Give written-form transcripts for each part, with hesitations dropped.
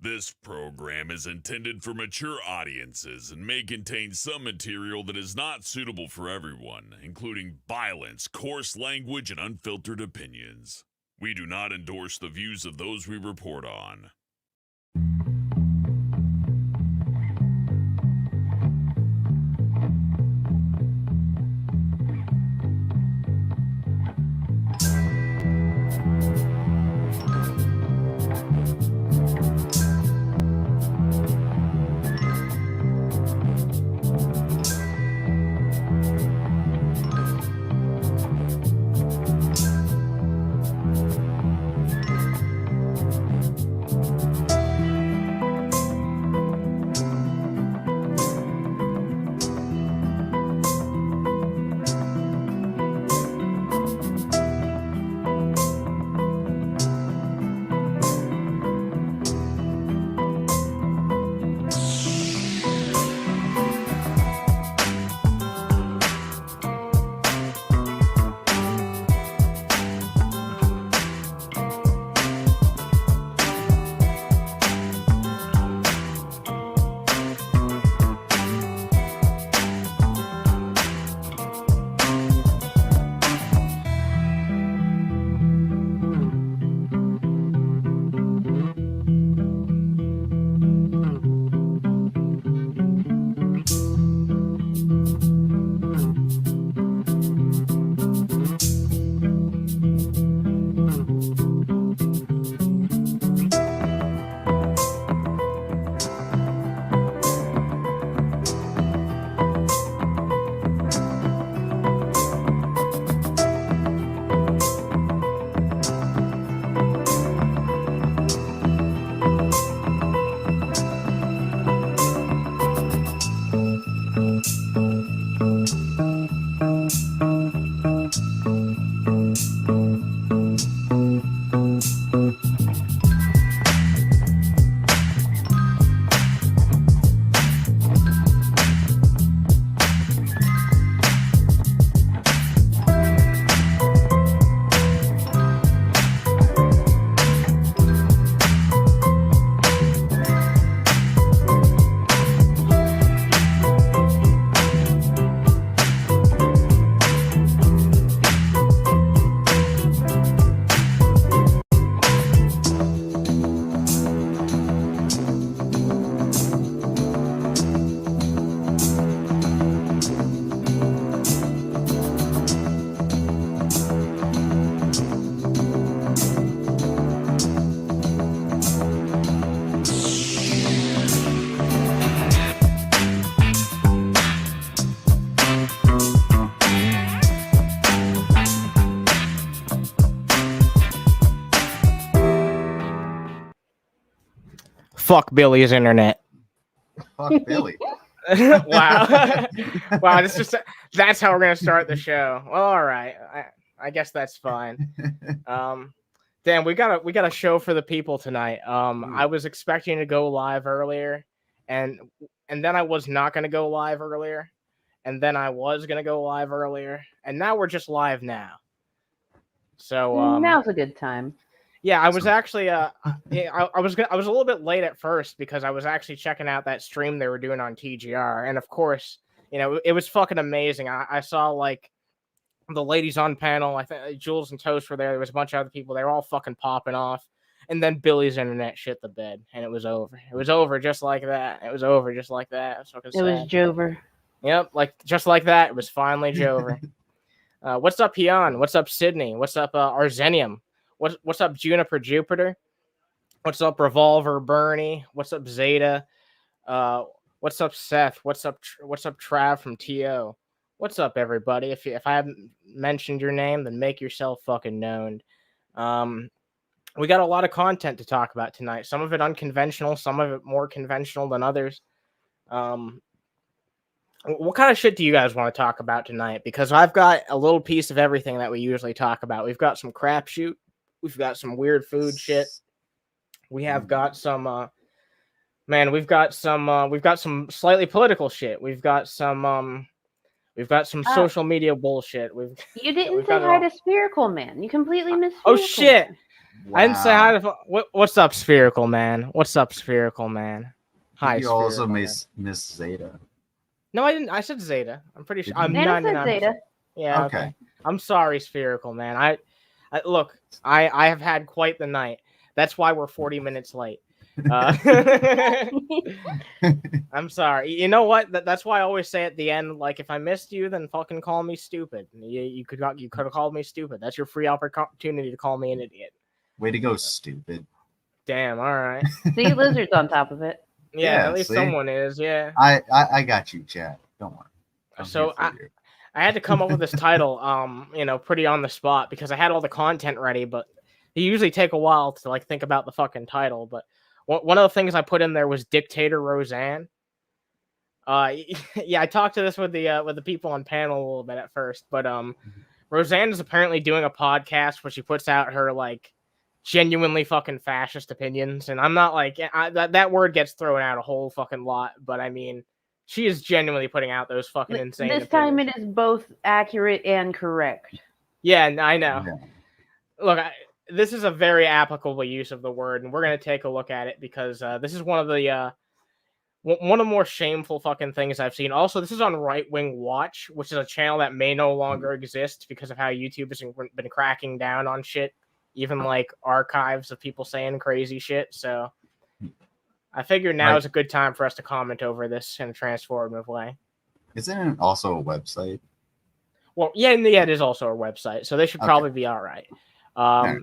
This program is intended for mature audiences and may contain some material that is not suitable for everyone, including violence, coarse language, and unfiltered opinions. We do not endorse the views of those we report on. Fuck Billy's internet. Fuck Billy. Wow. Wow, that's how we're gonna start the show. Well, all right. I guess that's fine. Dan, we got a show for the people tonight. I was expecting to go live earlier, and then I was not gonna go live earlier, and then I was gonna go live earlier, and now we're just live now. So now's a good time. Yeah, I was actually I was a little bit late at first because I was actually checking out that stream they were doing on TGR, and of course, you know, it was fucking amazing. I saw like the ladies on panel. I think Jules and Toast were there. There was a bunch of other people. They were all fucking popping off, and then Billy's internet shit the bed, and it was over. It was over just like that. It was over just like that. It was Jover. Yep, like just like that. It was finally Jover. What's up, Heon? What's up, Sydney? What's up, Arzenium? What's up, Juniper Jupiter? What's up, Revolver Bernie? What's up, Zeta? What's up, Seth? What's up, Trav from TO? What's up, everybody? If I haven't mentioned your name, then make yourself fucking known. We got a lot of content to talk about tonight. Some of it unconventional, some of it more conventional than others. What kind of shit do you guys want to talk about tonight? Because I've got a little piece of everything that we usually talk about. We've got some crapshoot. We've got some weird food shit. We have got some, we've got some slightly political shit. We've got some social media bullshit. You didn't say hi to Spherical Man. You completely missed. Oh shit! I didn't say hi to. What's up, Spherical Man? What's up, Spherical Man? Hi, You Spherical also Man. miss Zeta. No, I didn't. I said Zeta. I'm pretty sure. Did you? I'm Nana said 99%. Zeta. Yeah. Okay. I'm sorry, Spherical Man. I look. I have had quite the night. That's why we're 40 minutes late. I'm sorry. You know what? That's why I always say at the end, like, if I missed you, then fucking call me stupid. You could have called me stupid. That's your free opportunity to call me an idiot. Way to go, stupid. Damn. All right. See, Lizard's on top of it. Yeah. Yeah, At least see? someone is. Yeah. I got you, chat. Don't worry. I'm So here for you. I had to come up with this title, pretty on the spot because I had all the content ready, but it usually take a while to like think about the fucking title. But one of the things I put in there was Dictator Roseanne. Yeah, I talked to this with the people on panel a little bit at first, but Roseanne is apparently doing a podcast where she puts out her like genuinely fucking fascist opinions, and I'm not like that word gets thrown out a whole fucking lot, but I mean. She is genuinely putting out those fucking insane This opinions. time it is both accurate and correct. Yeah, I know. Yeah. Look, this is a very applicable use of the word, and we're going to take a look at it because this is one of the more shameful fucking things I've seen. Also, this is on Right Wing Watch, which is a channel that may no longer exist because of how YouTube has been cracking down on shit, even like archives of people saying crazy shit. So I figure now is a good time for us to comment over this in a transformative way. Isn't it also a website? Well, yeah, it is also a website, so they should probably be all right. Yeah.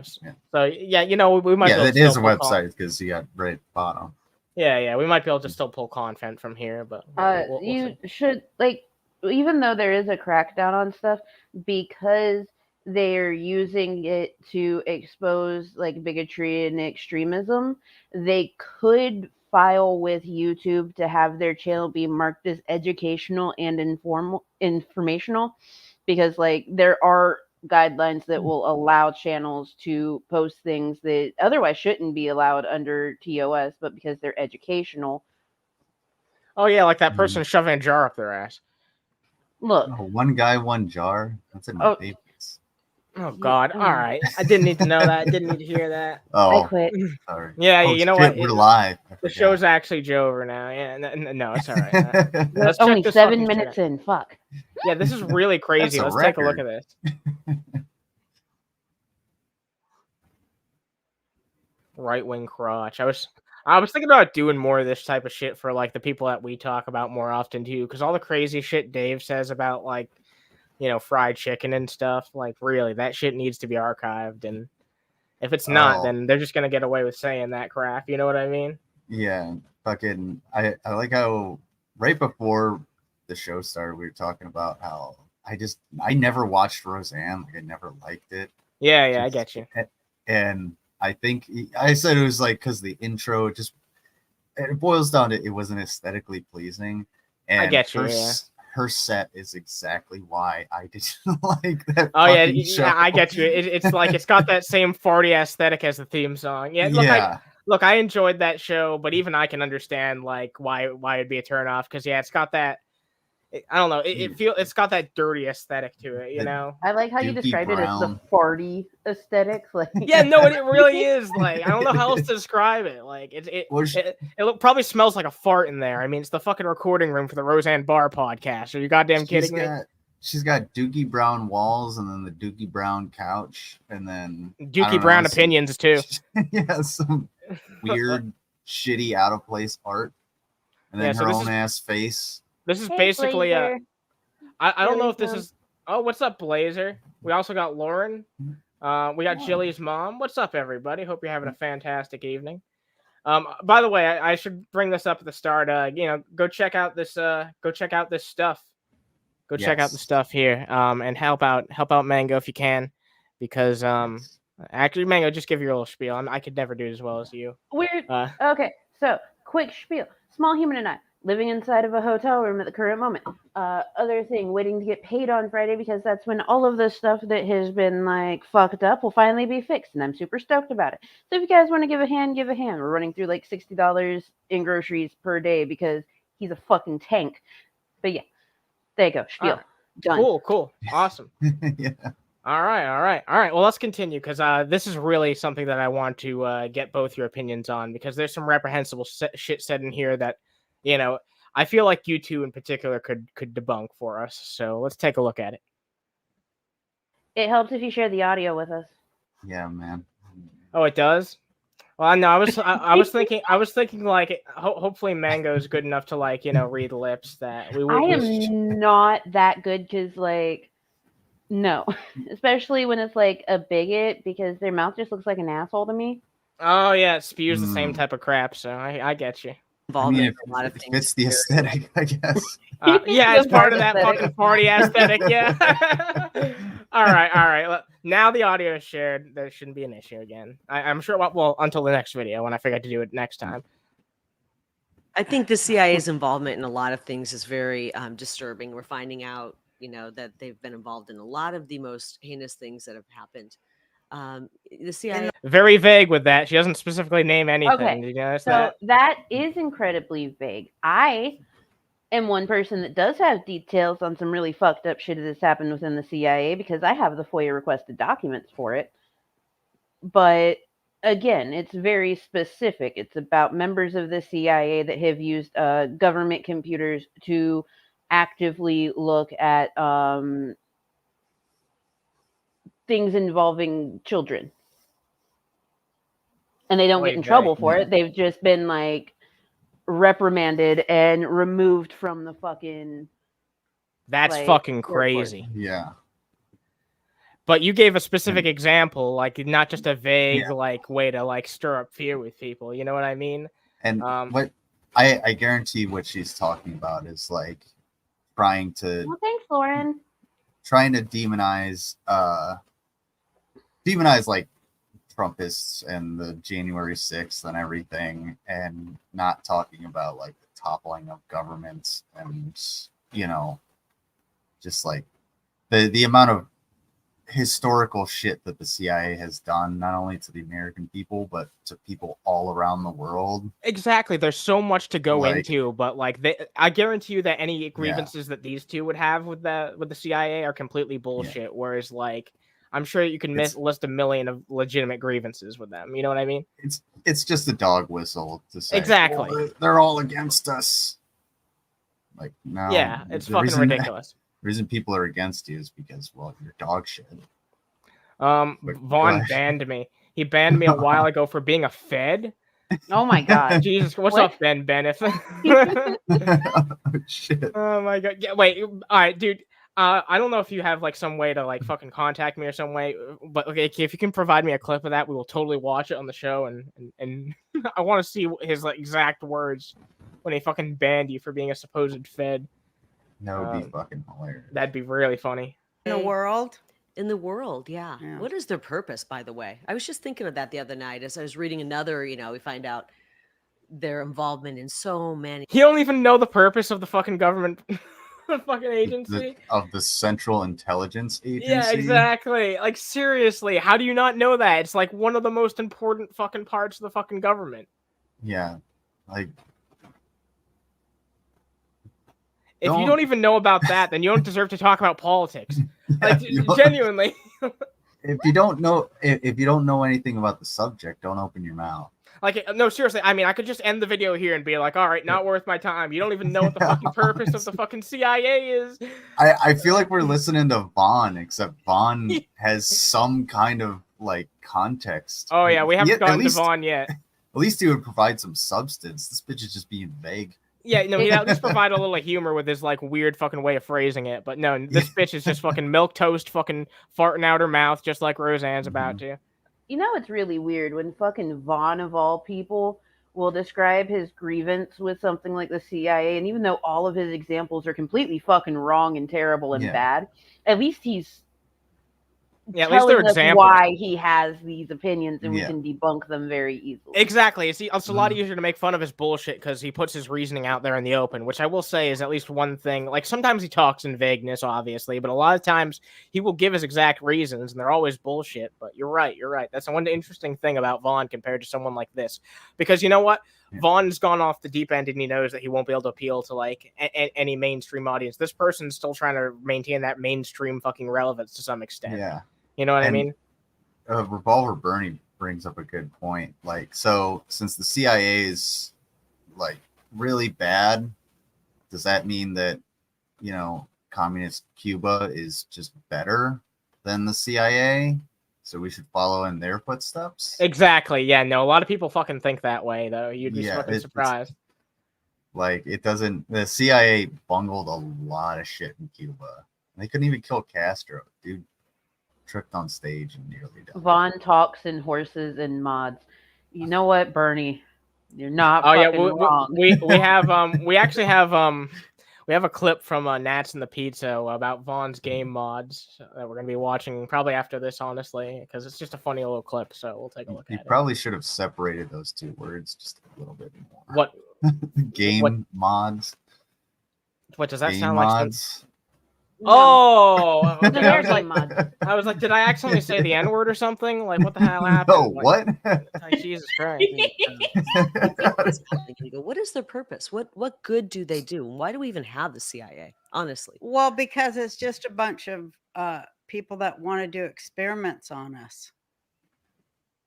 So yeah, we might. Yeah, it is a website because you got right at the bottom. Yeah, we might be able to still pull content from here, but we'll you see. should even though there is a crackdown on stuff, because they're using it to expose like bigotry and extremism, they could file with YouTube to have their channel be marked as educational and informational, because like there are guidelines that will allow channels to post things that otherwise shouldn't be allowed under TOS, but because they're educational. Oh yeah, like that person shoving a jar up their ass. Look, one guy, one jar. That's in my favorites. Oh God! All right, I didn't need to know that. I didn't need to hear that. Oh, I quit. Sorry. Yeah, you know what? We're live. The show's actually over now. Yeah, no, it's all right. Let's only check this 7 minutes in. Fuck. Yeah, this is really crazy. Let's take a look at this. Right wing crotch. I was thinking about doing more of this type of shit for like the people that we talk about more often too, because all the crazy shit Dave says about like, fried chicken and stuff, like really that shit needs to be archived, and if it's not, then they're just gonna get away with saying that crap. You know what I mean? Yeah, fucking. I like how right before the show started, we were talking about how I never watched Roseanne. Like I never liked it. Yeah, I get you. And I think I said it was like because the intro it boils down to it wasn't aesthetically pleasing. And I get you. Her set is exactly why I didn't like that. Oh yeah, I get you. It's like it's got that same farty aesthetic as the theme song. Yeah, look, I enjoyed that show, but even I can understand like why it'd be a turnoff because it's got that. I don't know. It's got that dirty aesthetic to it, you know. I like how you described it as the farty aesthetic. Like, yeah, no, it really is. Like, I don't know how else to describe it. Like, it probably smells like a fart in there. I mean, it's the fucking recording room for the Roseanne Barr podcast. Are you goddamn kidding me? She's got Dookie Brown walls, and then the Dookie Brown couch, and then Dookie Brown opinions too. Yeah, some weird, shitty, out of place art, and then her own ass face. This is basically I don't know if this is. Oh, what's up, Blazer? We also got Lauren. We got Jilly's mom. What's up, everybody? Hope you're having a fantastic evening. By the way, I should bring this up at the start. Go check out this. Go check out this stuff. Go check out the stuff here. And help out Mango if you can, because actually, Mango, just give your little spiel. I could never do it as well as you. Weird. Okay, so quick spiel. Small human and I. Living inside of a hotel room at the current moment. Other thing, waiting to get paid on Friday because that's when all of the stuff that has been like fucked up will finally be fixed, and I'm super stoked about it. So if you guys want to give a hand, give a hand. We're running through like $60 in groceries per day because he's a fucking tank. But yeah, there you go. Spiel. Done. Cool. Awesome. Yeah. All right. Well, let's continue because this is really something that I want to get both your opinions on because there's some reprehensible shit said in here that, I feel like you two in particular could debunk for us. So let's take a look at it. It helps if you share the audio with us. Yeah, man. Oh, it does. Well, no, I was thinking like hopefully Mango's good enough to like read lips that we would. I am not that good because like. No, especially when it's like a bigot because their mouth just looks like an asshole to me. Oh yeah, it spews the same type of crap, so I get you. I mean, a lot of things. Fits the aesthetic, I guess. Yeah, it's part of that fucking party aesthetic. Yeah. All right. Now the audio is shared. There shouldn't be an issue again. I'm sure. Well, until the next video when I forget to do it next time. I think the CIA's involvement in a lot of things is very disturbing. We're finding out, that they've been involved in a lot of the most heinous things that have happened. The CIA very vague with that. She doesn't specifically name anything. Okay. Did you notice so that is incredibly vague. I am one person that does have details on some really fucked up shit that has happened within the CIA because I have the FOIA requested documents for it. But again, it's very specific. It's about members of the CIA that have used government computers to actively look at things involving children. And they don't get in trouble for it. They've just been like reprimanded and removed from the fucking. That's fucking crazy. Yeah. But you gave a specific example, like not just a vague like way to like stir up fear with people. You know what I mean? And what I guarantee what she's talking about is like trying to. Well, thanks, Lauren. Trying to demonize like Trumpists and the January 6th and everything, and not talking about like the toppling of governments and just like the amount of historical shit that the CIA has done, not only to the American people but to people all around the world. Exactly. There's so much to go into, but like I guarantee you that any grievances that these two would have with the CIA are completely bullshit. Whereas like I'm sure you can list a million of legitimate grievances with them. You know what I mean? It's just a dog whistle to say exactly they're all against us. Like no, yeah, it's fucking ridiculous. The reason people are against you is because, well, you're dog shit. Vaughn banned me. He banned me a while ago for being a Fed. Oh my god. Jesus, what's up, Ben Bennett? Oh, shit. Oh my god. Yeah, wait. All right, dude. I don't know if you have like some way to like fucking contact me or some way, but okay, if you can provide me a clip of that, we will totally watch it on the show, and I want to see his like exact words when he fucking banned you for being a supposed Fed. That would be fucking hilarious. That'd be really funny. In the world? In the world, yeah. What is their purpose, by the way? I was just thinking of that the other night as I was reading another, we find out their involvement in so many. You don't even know the purpose of the fucking government fucking agency? Of the Central Intelligence Agency? Yeah, exactly. Like, seriously, how do you not know that? It's like one of the most important fucking parts of the fucking government. Yeah, like... If you don't even know about that, then you don't deserve to talk about politics. Like, genuinely. If you don't know anything about the subject, don't open your mouth. Like, no, seriously. I mean, I could just end the video here and be like, all right, not worth my time. You don't even know what the fucking purpose of the fucking CIA is. I feel like we're listening to Vaughn, except Vaughn has some kind of, like, context. Oh, yeah, we haven't gotten to Vaughn yet. At least he would provide some substance. This bitch is just being vague. Yeah, no, he'd at least provide a little humor with his like weird fucking way of phrasing it. But no, this bitch is just fucking milquetoast, fucking farting out her mouth, just like Roseanne's about to. You know, it's really weird when fucking Vaughn of all people will describe his grievance with something like the CIA, and even though all of his examples are completely fucking wrong and terrible and bad, at least he's at least they're examples. Why he has these opinions, and we can debunk them very easily. Exactly. It's a lot easier to make fun of his bullshit because he puts his reasoning out there in the open, which I will say is at least one thing. Like, sometimes he talks in vagueness, obviously, but a lot of times he will give his exact reasons, and they're always bullshit. But you're right. That's one interesting thing about Vaughn compared to someone like this. Because you know what? Vaughn's gone off the deep end, and he knows that he won't be able to appeal to, like, any mainstream audience. This person's still trying to maintain that mainstream fucking relevance to some extent. Yeah. You know what I And mean? Revolver Bernie brings up a good point. Like, so since the CIA is like really bad, does that mean that, you know, communist Cuba is just better than the CIA? So we should follow in their footsteps? Exactly. Yeah. No, a lot of people fucking think that way, though. You'd be Yeah, fucking it's surprised. like it doesn't. The CIA bungled a lot of shit in Cuba. They couldn't even kill Castro. Dude tripped on stage and nearly died. Vaughn talks in horses and mods. You know what, Bernie? You're not Oh yeah, fucking wrong. we have we actually have we have a clip from Nats and the Pizza about Vaughn's game mods that we're gonna be watching probably after this, honestly, because it's just a funny little clip. So we'll take a look You at it. probably should have separated those two words just a little bit more. What Game mods? what does that Game sound like? mods? Oh, okay. They're game mods. I was like, did I accidentally say the N word or something? Like, what the hell happened? No, Like, what? like, Jesus Christ. You go, what is their purpose? What good do they do? Why do we even have the CIA? Honestly, Well, because it's just a bunch of people that want to do experiments on us.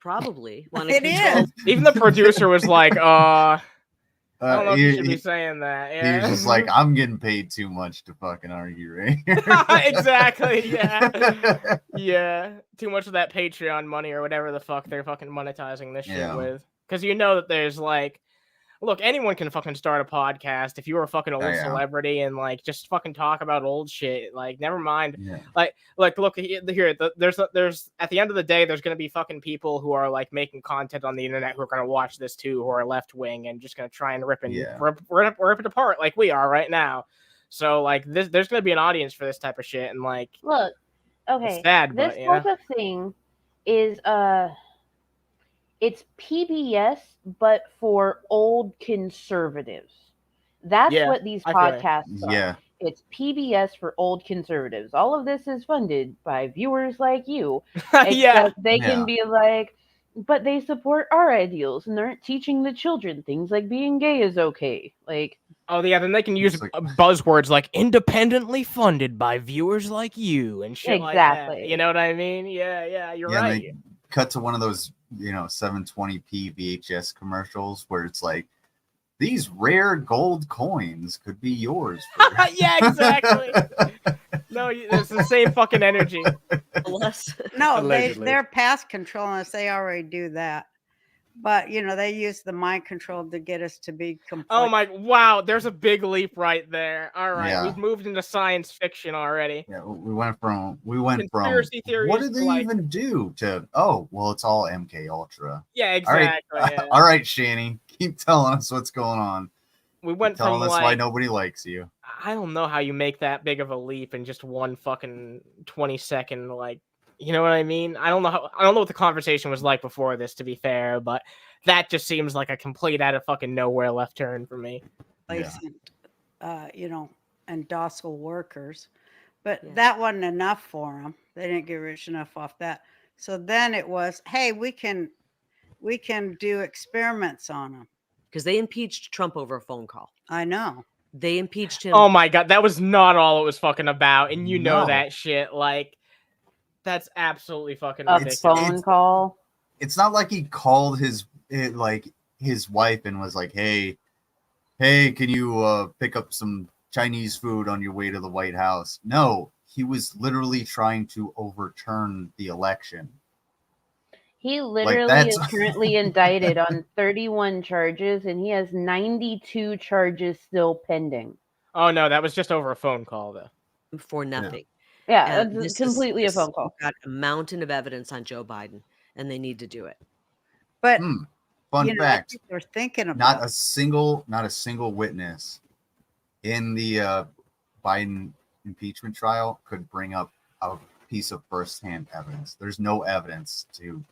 probably want It is. Even the producer was like, I don't know if you should he, be saying that. he Yeah. was just like, I'm getting paid too much to fucking argue right here. Exactly. Yeah. Yeah. Too much of that Patreon money or whatever the fuck they're fucking monetizing this shit Yeah. with. Because you know that there's like, look, anyone can fucking start a podcast if you're a fucking old yeah. celebrity and like just fucking talk about old shit. Like, never mind. Yeah. Like, look here. There's at the end of the day, there's gonna be fucking people who are like making content on the internet who are gonna watch this too, who are left wing and just gonna try and rip it apart like we are right now. So like there's gonna be an audience for this type of shit, and like Look, okay, it's sad, this but type of thing is it's PBS but for old conservatives. That's Yeah, what these I feel it. podcasts are. Yeah. It's PBS for old conservatives. All of this is funded by viewers like you. Yeah. Except they Yeah. can be like, but they support our ideals and they're teaching the children things like being gay is okay. Like, Oh yeah, then they can use It's like- buzzwords like independently funded by viewers like you and shit like that. Exactly. You know what I mean? Yeah, you're Yeah, and right. they cut to one of those, 720p VHS commercials where it's like, these rare gold coins could be yours. Yeah, exactly. No, it's the same fucking energy. Unless No, Allegedly. they're past controlling us. They already do that. But they use the mind control to get us to be complete. Oh my! Wow, there's a big leap right there. All right, Yeah. we've moved into science fiction already. Yeah, we went from Conspiracy theories what did they like- even do to? Oh, well, it's all MK Ultra. Yeah, All right, exactly. Yeah. all right, Shani, keep telling us what's going on. We went Keep telling from us why like nobody likes you. I don't know how you make that big of a leap in just one fucking 20-second, like, you know what I mean? I don't know what the conversation was like before this, to be fair, but that just seems like a complete out of fucking nowhere left turn for me. Placement, and docile workers. But Yeah. that wasn't enough for them. They didn't get rich enough off that. So then it was, hey, we can do experiments on them. because they impeached Trump over a phone call. I know. They impeached him. Oh my god, that was not all it was fucking about, and you know No. that shit. Like, that's absolutely fucking a ridiculous. phone call. It's not like he called his wife and was like, hey, can you pick up some Chinese food on your way to the White House? No, he was literally trying to overturn the election. He literally that's- is currently indicted on 31 charges, and he has 92 charges still pending. Oh no, that was just over a phone call though. for nothing. Yeah, And it's completely a phone call. We've got a mountain of evidence on Joe Biden, and they need to do it. But Fun I fact. think they're thinking about Not a single witness in the Biden impeachment trial could bring up a piece of firsthand evidence. There's no evidence to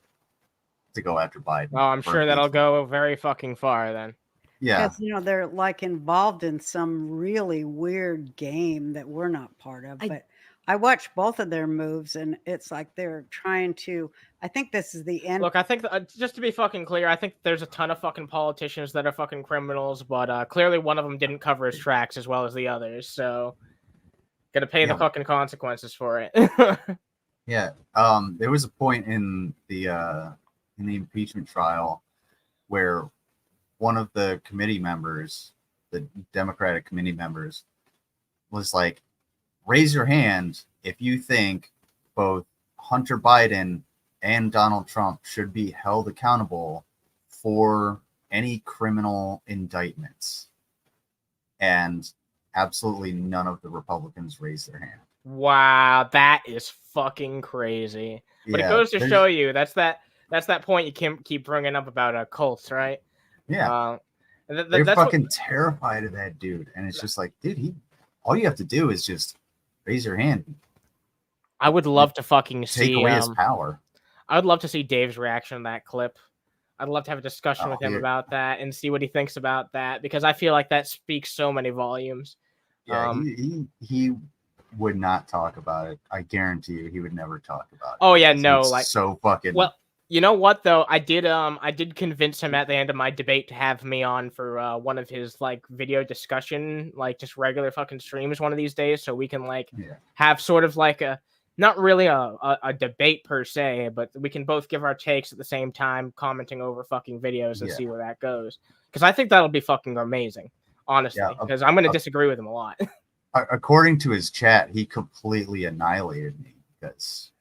go after Biden. Oh, I'm for sure that'll impeachment. go very fucking far then. Yeah, because they're like involved in some really weird game that we're not part of. But I watched both of their moves, and it's like they're trying to. I think this is the end. Look, I think just to be fucking clear, I think there's a ton of fucking politicians that are fucking criminals, but clearly one of them didn't cover his tracks as well as the others, so gonna pay the Yeah. fucking consequences for it. Yeah. There was a point in the impeachment trial where one of the committee members, the Democratic committee members, was like, raise your hand if you think both Hunter Biden and Donald Trump should be held accountable for any criminal indictments. And absolutely none of the Republicans raised their hand. Wow, that is fucking crazy. But it goes to show you that's that point you can keep bringing up about cults, right? Yeah. They're fucking terrified of that dude, and it's just like, dude, all you have to do is just raise your hand. I would love to fucking take away his power. I would love to see Dave's reaction to that clip. I'd love to have a discussion with him about that and see what he thinks about that, because I feel like that speaks so many volumes. Yeah, he would not talk about it. I guarantee you, he would never talk about it. Oh yeah, no, like so fucking. Well, you know what though? I did convince him at the end of my debate to have me on for one of his like video discussion, like just regular fucking streams one of these days, so we can like have sort of like a not really a debate per se, but we can both give our takes at the same time, commenting over fucking videos and see where that goes. Because I think that'll be fucking amazing, honestly. Because I'm gonna disagree with him a lot. According to his chat, he completely annihilated me because.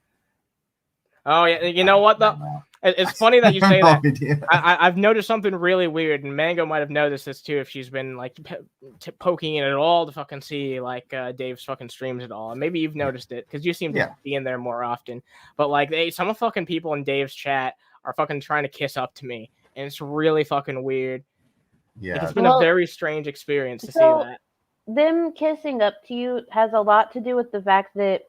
Oh yeah, you know what though? It's funny that you say that. I've noticed something really weird, and Mango might have noticed this too if she's been like poking in at all to fucking see like Dave's fucking streams at all. And maybe you've noticed it because you seem to be in there more often. But like some of fucking people in Dave's chat are fucking trying to kiss up to me, and it's really fucking weird. Yeah, like, it's been a very strange experience to see that. Them kissing up to you has a lot to do with the fact that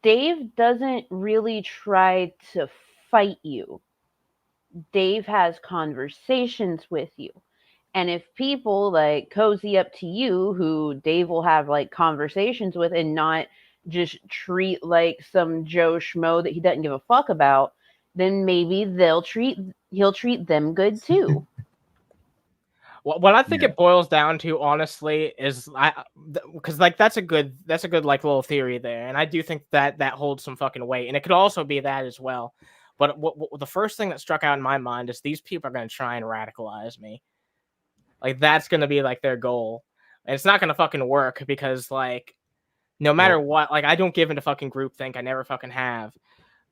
Dave doesn't really try to fight you. Dave has conversations with you. And if people like cozy up to you, who Dave will have like conversations with and not just treat like some Joe Schmo that he doesn't give a fuck about, then maybe he'll treat them good too. What I think it boils down to, honestly, is because like that's a good like little theory there, and I do think that holds some fucking weight, and it could also be that as well. But the first thing that struck out in my mind is these people are going to try and radicalize me. Like that's going to be like their goal, and it's not going to fucking work because like no matter what, like I don't give into fucking groupthink, I never fucking have.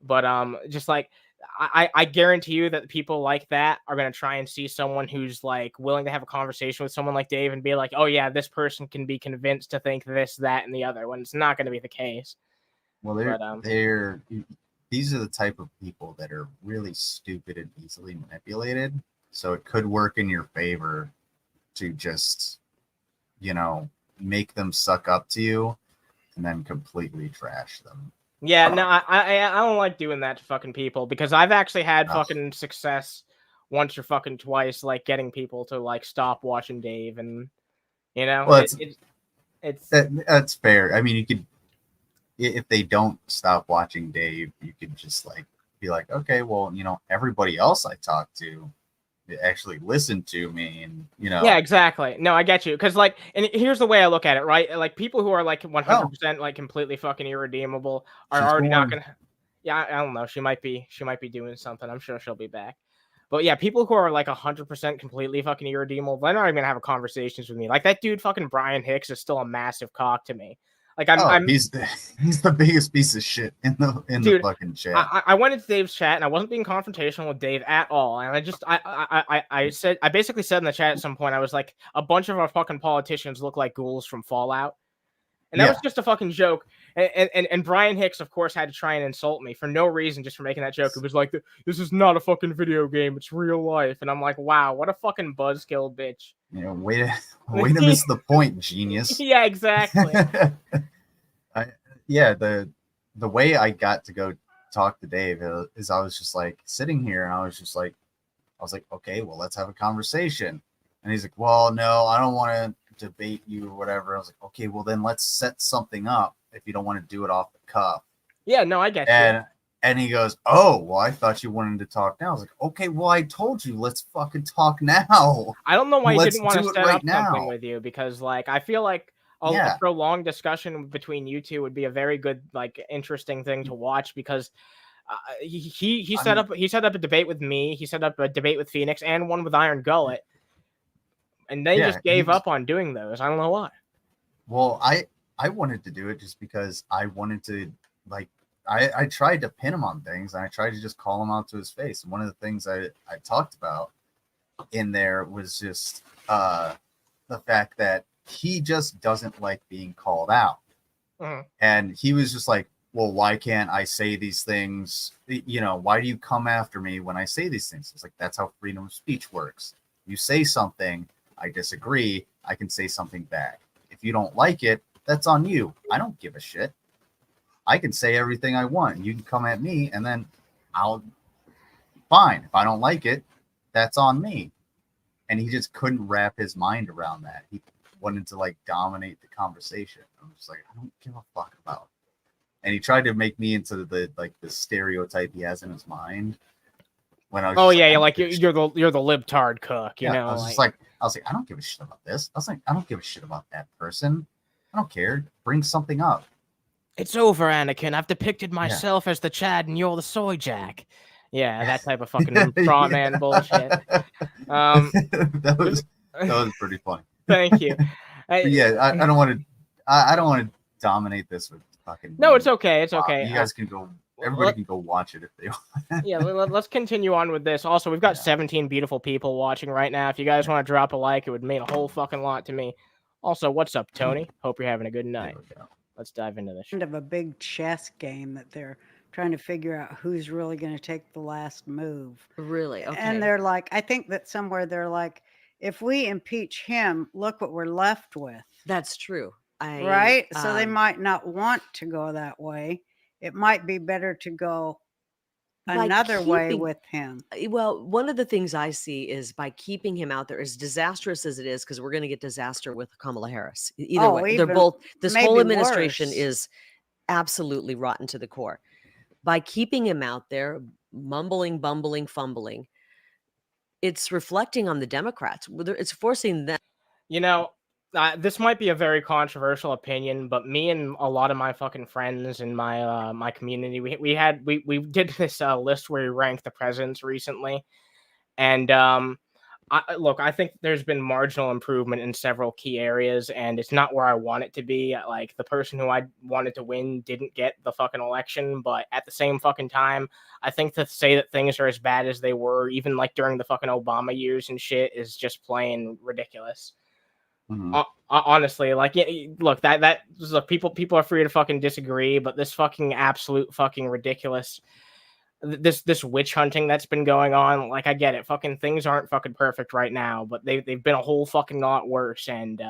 But just like. I guarantee you that people like that are going to try and see someone who's like willing to have a conversation with someone like Dave and be like, oh yeah, this person can be convinced to think this, that, and the other, when it's not going to be the case. Well, these are the type of people that are really stupid and easily manipulated. So it could work in your favor to just, make them suck up to you and then completely trash them. Yeah, no, I don't like doing that to fucking people because I've actually had fucking success once or fucking twice, like getting people to like stop watching Dave, and well, that's fair. I mean, you could, if they don't stop watching Dave, you could just like be like, okay, well, everybody else I talk to actually listen to me, and yeah, exactly. No, I get you, because like, and here's the way I look at it, right? Like people who are like 100% like completely fucking irredeemable are already not gonna. Yeah, I don't know. She might be doing something. I'm sure she'll be back. But yeah, people who are like 100% completely fucking irredeemable, they're not even gonna have conversations with me. Like that dude, fucking Brian Hicks, is still a massive cock to me. Like he's the biggest piece of shit in the fucking chat. I went into Dave's chat and I wasn't being confrontational with Dave at all. And I basically said in the chat at some point, I was like, a bunch of our fucking politicians look like ghouls from Fallout. And that was just a fucking joke. And Brian Hicks, of course, had to try and insult me for no reason, just for making that joke. It was like, this is not a fucking video game. It's real life. And I'm like, wow, what a fucking buzzkill, bitch. Way to miss the point, genius. Yeah, exactly. The way I got to go talk to Dave is I was just like sitting here and I was like, okay, well, let's have a conversation. And he's like, well, no, I don't want to debate you or whatever. I was like, okay, well, then let's set something up if you don't want to do it off the cuff. Yeah, no, I get you. And he goes, oh, well, I thought you wanted to talk now. I was like, okay, well, I told you, let's fucking talk now. I don't know why you didn't want to set up something with you, because like I feel like a prolonged discussion between you two would be a very good, like, interesting thing to watch because he set up a debate with me. He set up a debate with Phoenix and one with Iron Gullet, and they just gave up on doing those. I don't know why. Well, I wanted to do it just because I wanted to, like, I tried to pin him on things, and I tried to just call him out to his face. And one of the things I talked about in there was just the fact that he just doesn't like being called out. And he was just like, well, why can't I say these things? You know, why do you come after me when I say these things? It's like, that's how freedom of speech works. You say something, I disagree, I can say something back. If you don't like it, that's on you. I don't give a shit. I can say everything I want. You can come at me, and then fine. If I don't like it, that's on me. And he just couldn't wrap his mind around that. He wanted to, like, dominate the conversation. I'm just like, I don't give a fuck about it. And he tried to make me into the stereotype he has in his mind. When I was you're the libtard cook, you know. I was like, I don't give a shit about this. I was like, I don't give a shit about that person. I don't care. Bring something up. It's over, Anakin. I've depicted myself as the Chad and you're the soy jack. Yeah, that type of fucking straw man bullshit. That was pretty funny. Thank you. I don't want to dominate this with fucking. No, it's okay. It's okay. You guys can go. Everybody can go watch it if they want. Yeah, let's continue on with this. Also, we've got 17 beautiful people watching right now. If you guys want to drop a like, it would mean a whole fucking lot to me. Also, what's up, Tony? Hope you're having a good night. Let's dive into this. Kind of a big chess game that they're trying to figure out who's really going to take the last move. Really? Okay. And they're like, I think that somewhere they're like, if we impeach him, look what we're left with. That's true. Right? So they might not want to go that way. It might be better to go another way with him. Well, one of the things I see is by keeping him out there, as disastrous as it is, because we're going to get disaster with Kamala Harris. Either way, they're both. This whole administration is absolutely rotten to the core. By keeping him out there, mumbling, bumbling, fumbling, it's reflecting on the Democrats. It's forcing them. You know, this might be a very controversial opinion, but me and a lot of my fucking friends in my my community, we did this list where we ranked the presidents recently, and I think there's been marginal improvement in several key areas, and it's not where I want it to be. Like, the person who I wanted to win didn't get the fucking election, but at the same fucking time, I think to say that things are as bad as they were, even like during the fucking Obama years and shit, is just plain ridiculous. Honestly, like, look, that look, people are free to fucking disagree, but this fucking absolute fucking ridiculous, this witch hunting that's been going on, like, I get it, fucking things aren't fucking perfect right now, but they've been a whole fucking lot worse, and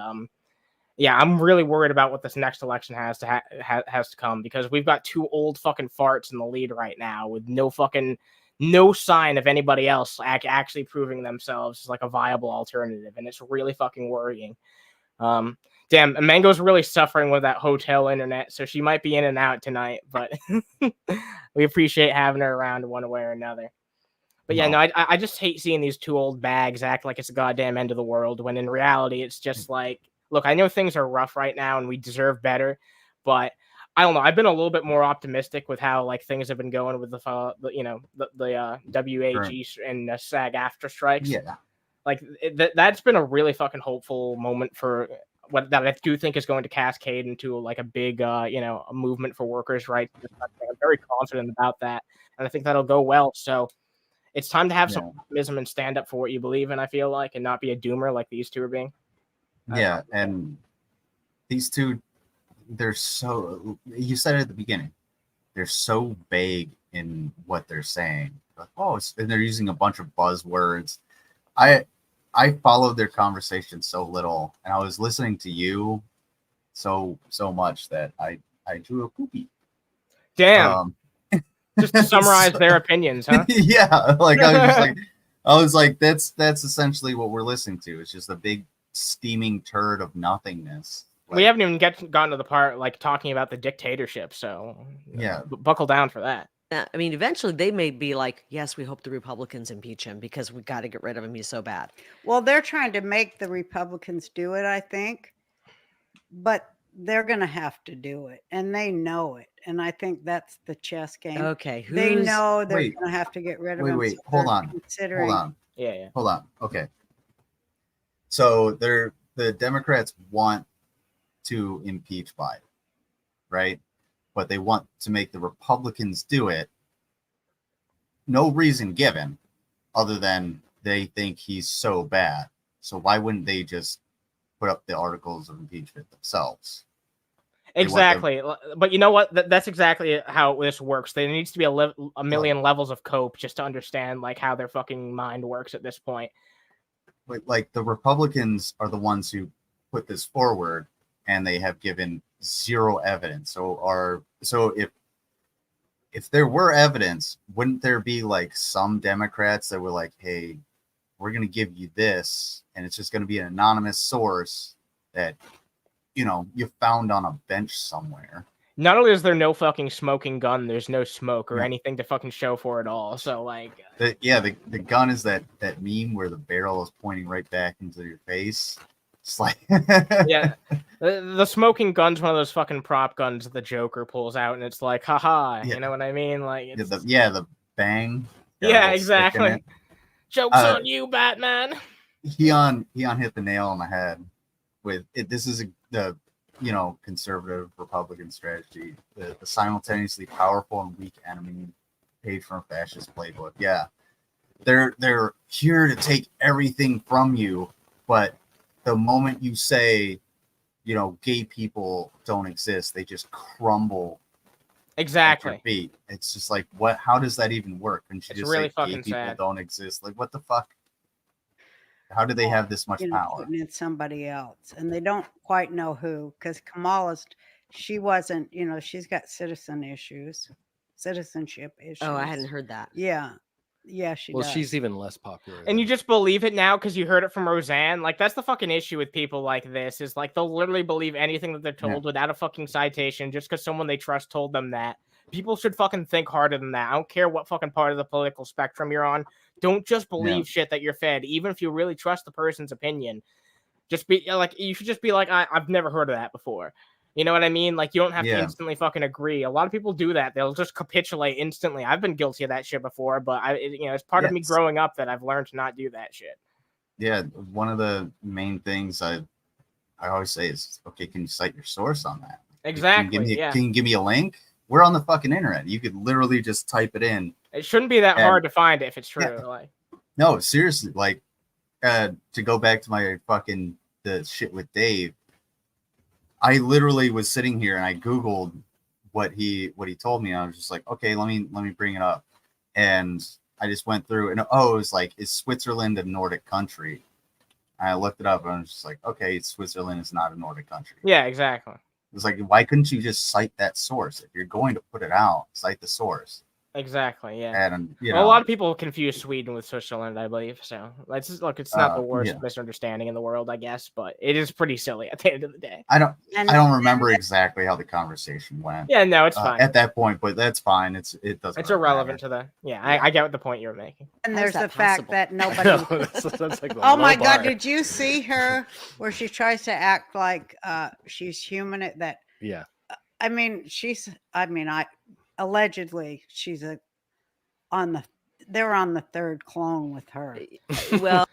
yeah, I'm really worried about what this next election has to come, because we've got two old fucking farts in the lead right now with no sign of anybody else actually proving themselves as like a viable alternative, and it's really fucking worrying. Damn, Mango's really suffering with that hotel internet, so she might be in and out tonight, but we appreciate having her around one way or another. But yeah, no, I just hate seeing these two old bags act like it's a goddamn end of the world, when in reality it's just like, look, I know things are rough right now and we deserve better, but I don't know. I've been a little bit more optimistic with how like things have been going with the WAG and SAG after strikes. Yeah, like that's been a really fucking hopeful moment for what that I do think is going to cascade into like a big a movement for workers' rights. I'm very confident about that, and I think that'll go well. So it's time to have some optimism and stand up for what you believe in, I feel like, and not be a doomer like these two are being. Yeah, and these two, they're so, you said it at the beginning, they're so vague in what they're saying. Like, and they're using a bunch of buzzwords. I followed their conversation so little, and I was listening to you so much that I drew a poopy. Damn. Just to summarize their opinions, huh? Yeah, like I was like, that's essentially what we're listening to. It's just a big steaming turd of nothingness. Like, we haven't even gotten to the part like talking about the dictatorship, so yeah, buckle down for that. I mean, eventually they may be like, yes, we hope the Republicans impeach him because we got to get rid of him. He's so bad. Well, they're trying to make the Republicans do it, I think. but they're going to have to do it, and they know it. And I think that's the chess game. Okay, They who's know they're Wait. going to have to get rid of Wait, him. wait, so hold they're on. Considering, Hold on. Yeah. Hold on. Okay. So the Democrats want to impeach Biden, right? But they want to make the Republicans do it. No reason given other than they think he's so bad. So why wouldn't they just put up the articles of impeachment themselves? Exactly. But you know what? That's exactly how this works. There needs to be a million levels of cope just to understand like how their fucking mind works at this point. But like the Republicans are the ones who put this forward, and they have given zero evidence. So if there were evidence, wouldn't there be like some Democrats that were like, hey, we're going to give you this, and it's just going to be an anonymous source that, you know, you found on a bench somewhere. Not only is there no fucking smoking gun, there's no smoke or Yeah. anything to fucking show for it all. So like, The gun is that meme where the barrel is pointing right back into your face. It's like, yeah, the smoking gun's one of those fucking prop guns that the Joker pulls out, and it's like, haha, Yeah. you know what I mean? Like, it's, the bang. Got a yeah, little stick in exactly. it. Joke's on you, Batman. Heon hit the nail on the head with it. This is the conservative Republican strategy, the simultaneously powerful and weak enemy paid from a fascist playbook. Yeah, they're here to take everything from you, but the moment you say, gay people don't exist, they just crumble. Exactly. At your feet. It's just like, what? How does that even work? And she It's just really say fucking gay people sad. don't exist. Like, what the fuck? How do they have this much power? Putting in somebody else, and they don't quite know who, because Kamala's, she wasn't, she's got citizenship issues. Oh, I hadn't heard that. Yeah, she Well, does. she's even less popular. And you just believe it now because you heard it from Roseanne. Like, that's the fucking issue with people like this, is like they'll literally believe anything that they're told without a fucking citation just because someone they trust told them that. People should fucking think harder than that. I don't care what fucking part of the political spectrum you're on. Don't just believe shit that you're fed, even if you really trust the person's opinion. Just be like, you should just be like, I've never heard of that before. You know what I mean? Like, you don't have to instantly fucking agree. A lot of people do that. They'll just capitulate instantly. I've been guilty of that shit before, but it's part of me growing up that I've learned to not do that shit. Yeah, one of the main things I always say is, okay, can you cite your source on that? Exactly. Can you give me a link? We're on the fucking internet. You could literally just type it in. It shouldn't be that hard to find if it's true. Yeah. Like, no, seriously. Like, to go back to my fucking the shit with Dave. I literally was sitting here and I Googled what he told me. And I was just like, okay, let me bring it up. And I just went through and it was like, is Switzerland a Nordic country? And I looked it up and I was just like, okay, Switzerland is not a Nordic country. Yeah, exactly. It's like, why couldn't you just cite that source? If you're going to put it out, cite the source. Exactly. Yeah. And a lot of people confuse Sweden with Switzerland, I believe. So it's not the worst misunderstanding in the world, I guess, but it is pretty silly at the end of the day. I don't remember exactly how the conversation went. Yeah, no, it's fine at that point, but that's fine. It doesn't. It's irrelevant to the. Yeah, I get the point you're making. And there's the fact that nobody. That's like oh my God! Did you see her where she tries to act like she's human? Yeah. I mean, allegedly she's they're on the third clone with her. Well,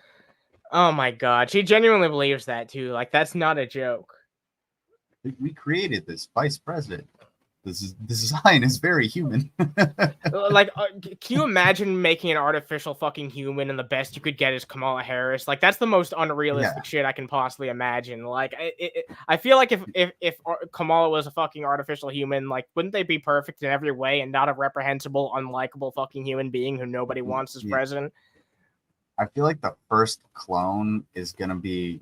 oh my God, she genuinely believes that too. Like, that's not a joke. We created this vice president. This design is very human. Like, can you imagine making an artificial fucking human and the best you could get is Kamala Harris? Like, that's the most unrealistic shit I can possibly imagine. Like, I feel like if Kamala was a fucking artificial human, like, wouldn't they be perfect in every way and not a reprehensible, unlikable fucking human being who nobody wants as president? I feel like the first clone is gonna be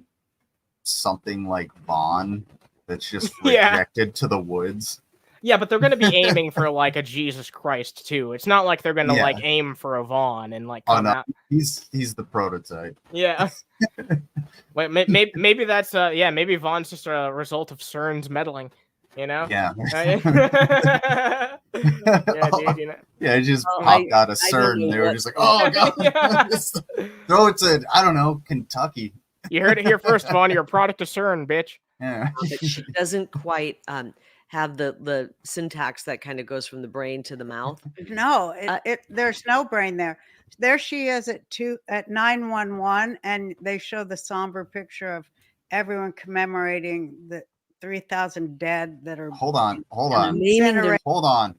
something like Vaughn that's just rejected to the woods. Yeah, but they're going to be aiming for like a Jesus Christ too. It's not like they're going to like aim for a Vaughn and like come out. He's the prototype. Yeah. Wait, maybe that's maybe Vaughn's just a result of CERN's meddling. You know? Yeah. Yeah, dude. You know? Yeah, it just popped out of CERN. And they were just like, "Oh God, throw it to I don't know, Kentucky." You heard it here first, Vaughn. You're a product of CERN, bitch. Yeah. But she doesn't quite have the syntax that kind of goes from the brain to the mouth. No, there's no brain there. There she is at 911, and they show the somber picture of everyone commemorating the 3,000 dead that are Hold on. Naming their Hold on.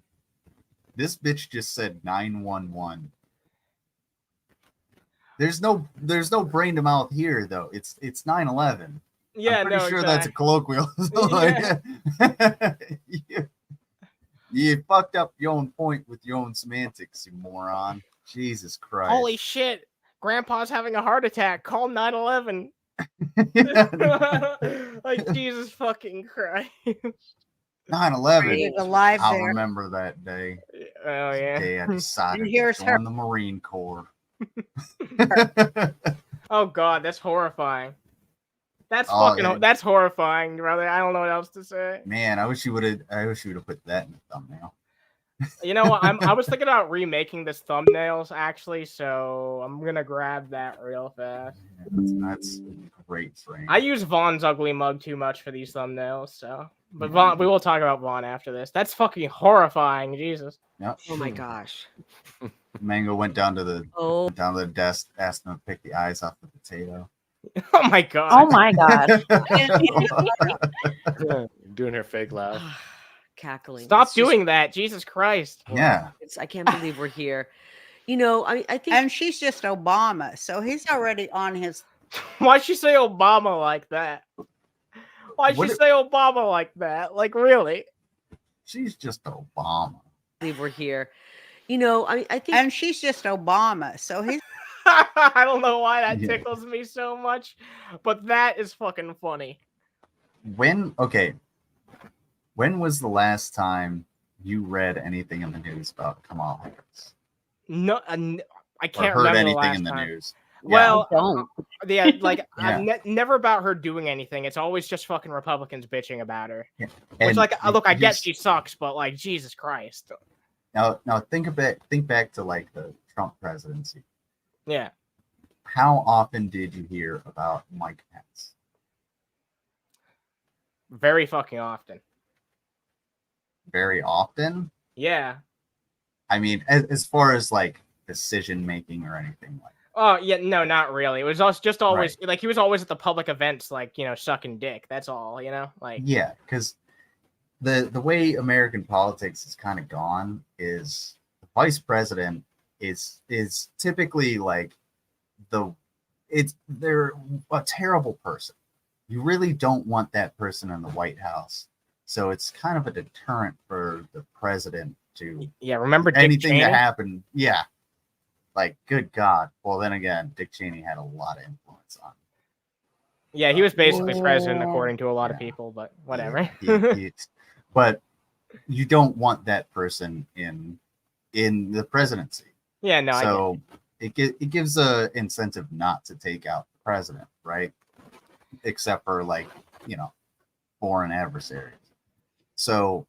This bitch just said 911. There's no brain to mouth here though. It's 9/11. Yeah, I'm pretty no, sure that's a exactly. colloquial. You fucked up your own point with your own semantics, you moron. Jesus Christ. Holy shit! Grandpa's having a heart attack. Call 911. Like Jesus fucking Christ. 9/11. Created alive I'll there. remember that day. Oh yeah. The day I decided And to here's join her. the Marine Corps. Oh god, that's horrifying. That's Oh, fucking. yeah. That's horrifying, brother. I don't know what else to say. Man, I wish you would have put that in the thumbnail. You know what? I was thinking about remaking this thumbnails actually, so I'm gonna grab that real fast. That's great frame. I use Vaughn's ugly mug too much for these thumbnails, so. But Vaughn, we will talk about Vaughn after this. That's fucking horrifying, Jesus. Yep. Oh my gosh. Mango went down to the Oh, desk, asked him to pick the eyes off the potato. Oh my god. Oh my gosh. Doing her fake laugh. cackling. Stop It's just- doing that, Jesus Christ. Yeah. I can't believe we're here. You know, I think And she's just Obama, so he's already on his. Why'd she say Obama like that? Why'd What she if- say Obama like that? Like really? She's just Obama. we're here. You know, I think And she's just Obama, so he's. I don't know why that Yeah. tickles me so much, but that is fucking funny. When was the last time you read anything in the news about Kamala Harris? No, I Or can't heard remember anything the last in the time. news? Well, Don't. yeah, like Yeah. never about her doing anything. It's always just fucking Republicans bitching about her. Yeah. Which, And like, look, I get just- she sucks, but like, Jesus Christ. Now think back to like the Trump presidency. Yeah, How often did you hear about Mike Pence? very fucking often. Very often. Yeah. I mean, as far as like decision making or anything like. Oh yeah, no, not really. It was just always like he was always at the public events, like sucking dick. That's all, like. Yeah, because the way American politics has kind of gone is the vice president is typically like they're a terrible person. You really don't want that person in the White House, so it's kind of a deterrent for the president to Yeah, remember Dick anything Cheney? to happen. Yeah, like good God. Well, then again, Dick Cheney had a lot of influence on. Yeah, he was basically president Yeah. according to a lot of Yeah. people, but whatever. But you don't want that person in the presidency. Yeah, no, So it gives a incentive not to take out the president, right? Except for like foreign adversaries. So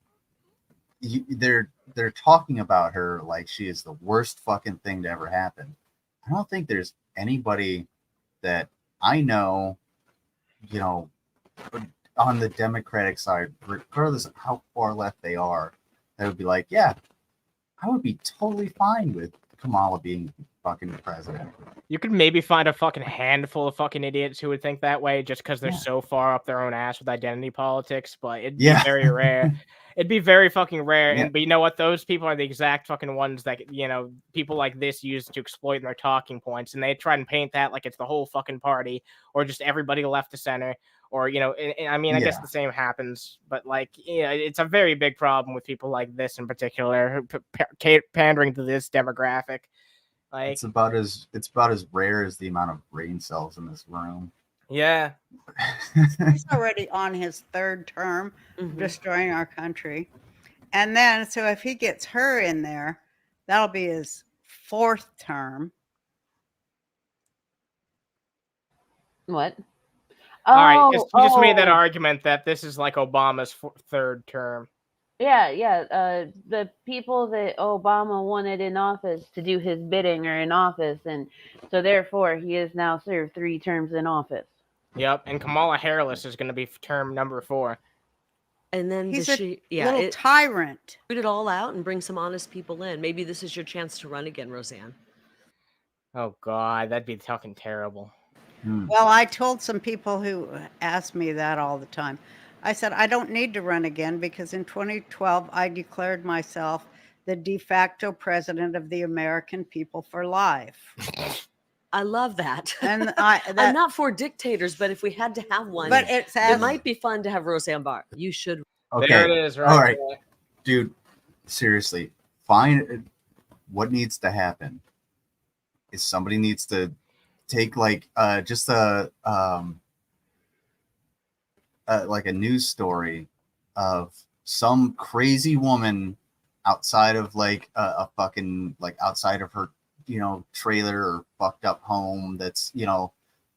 they're talking about her like she is the worst fucking thing to ever happen. I don't think there's anybody that I know, on the Democratic side, regardless of how far left they are, that would be like, yeah, I would be totally fine with Kamala being fucking president. you could maybe find a fucking handful of fucking idiots who would think that way just because they're Yeah. so far up their own ass with identity politics, but it'd be Yeah. very rare. It'd be very fucking rare. Yeah. But you know what? Those people are the exact fucking ones that, people like this use to exploit in their talking points. And they try and paint that like it's the whole fucking party or just everybody left to center. Or, I mean, I guess Yeah. the same happens. But, like, it's a very big problem with people like this in particular, pandering to this demographic. Like, It's about as rare as the amount of brain cells in this room. yeah. He's already on his third term, mhm. destroying our country. And then, so if he gets her in there, that'll be his fourth term. What? All right, he just made that oh. argument that this is like Obama's third term. Yeah. The people that Obama wanted in office to do his bidding are in office, and so therefore he has now served 3 terms in office. Yep, and Kamala Harris is going to be term number 4. And then He's does a she? Yeah, little it, tyrant. root it all out and bring some honest people in. Maybe this is your chance to run again, Roseanne. Oh God, that'd be fucking terrible. Well, I told some people who ask me that all the time. I said, I don't need to run again because in 2012, I declared myself the de facto president of the American people for life. I love that. And I'm not for dictators, but if we had to have one, but it's it as, might be fun to have Roseanne Barr. You should. Okay. There it is, right All right, there. dude. Seriously, find what needs to happen. Is somebody needs to take like just like a news story of some crazy woman outside of like a fucking like outside of her, you know, trailer or fucked up home that's, you know,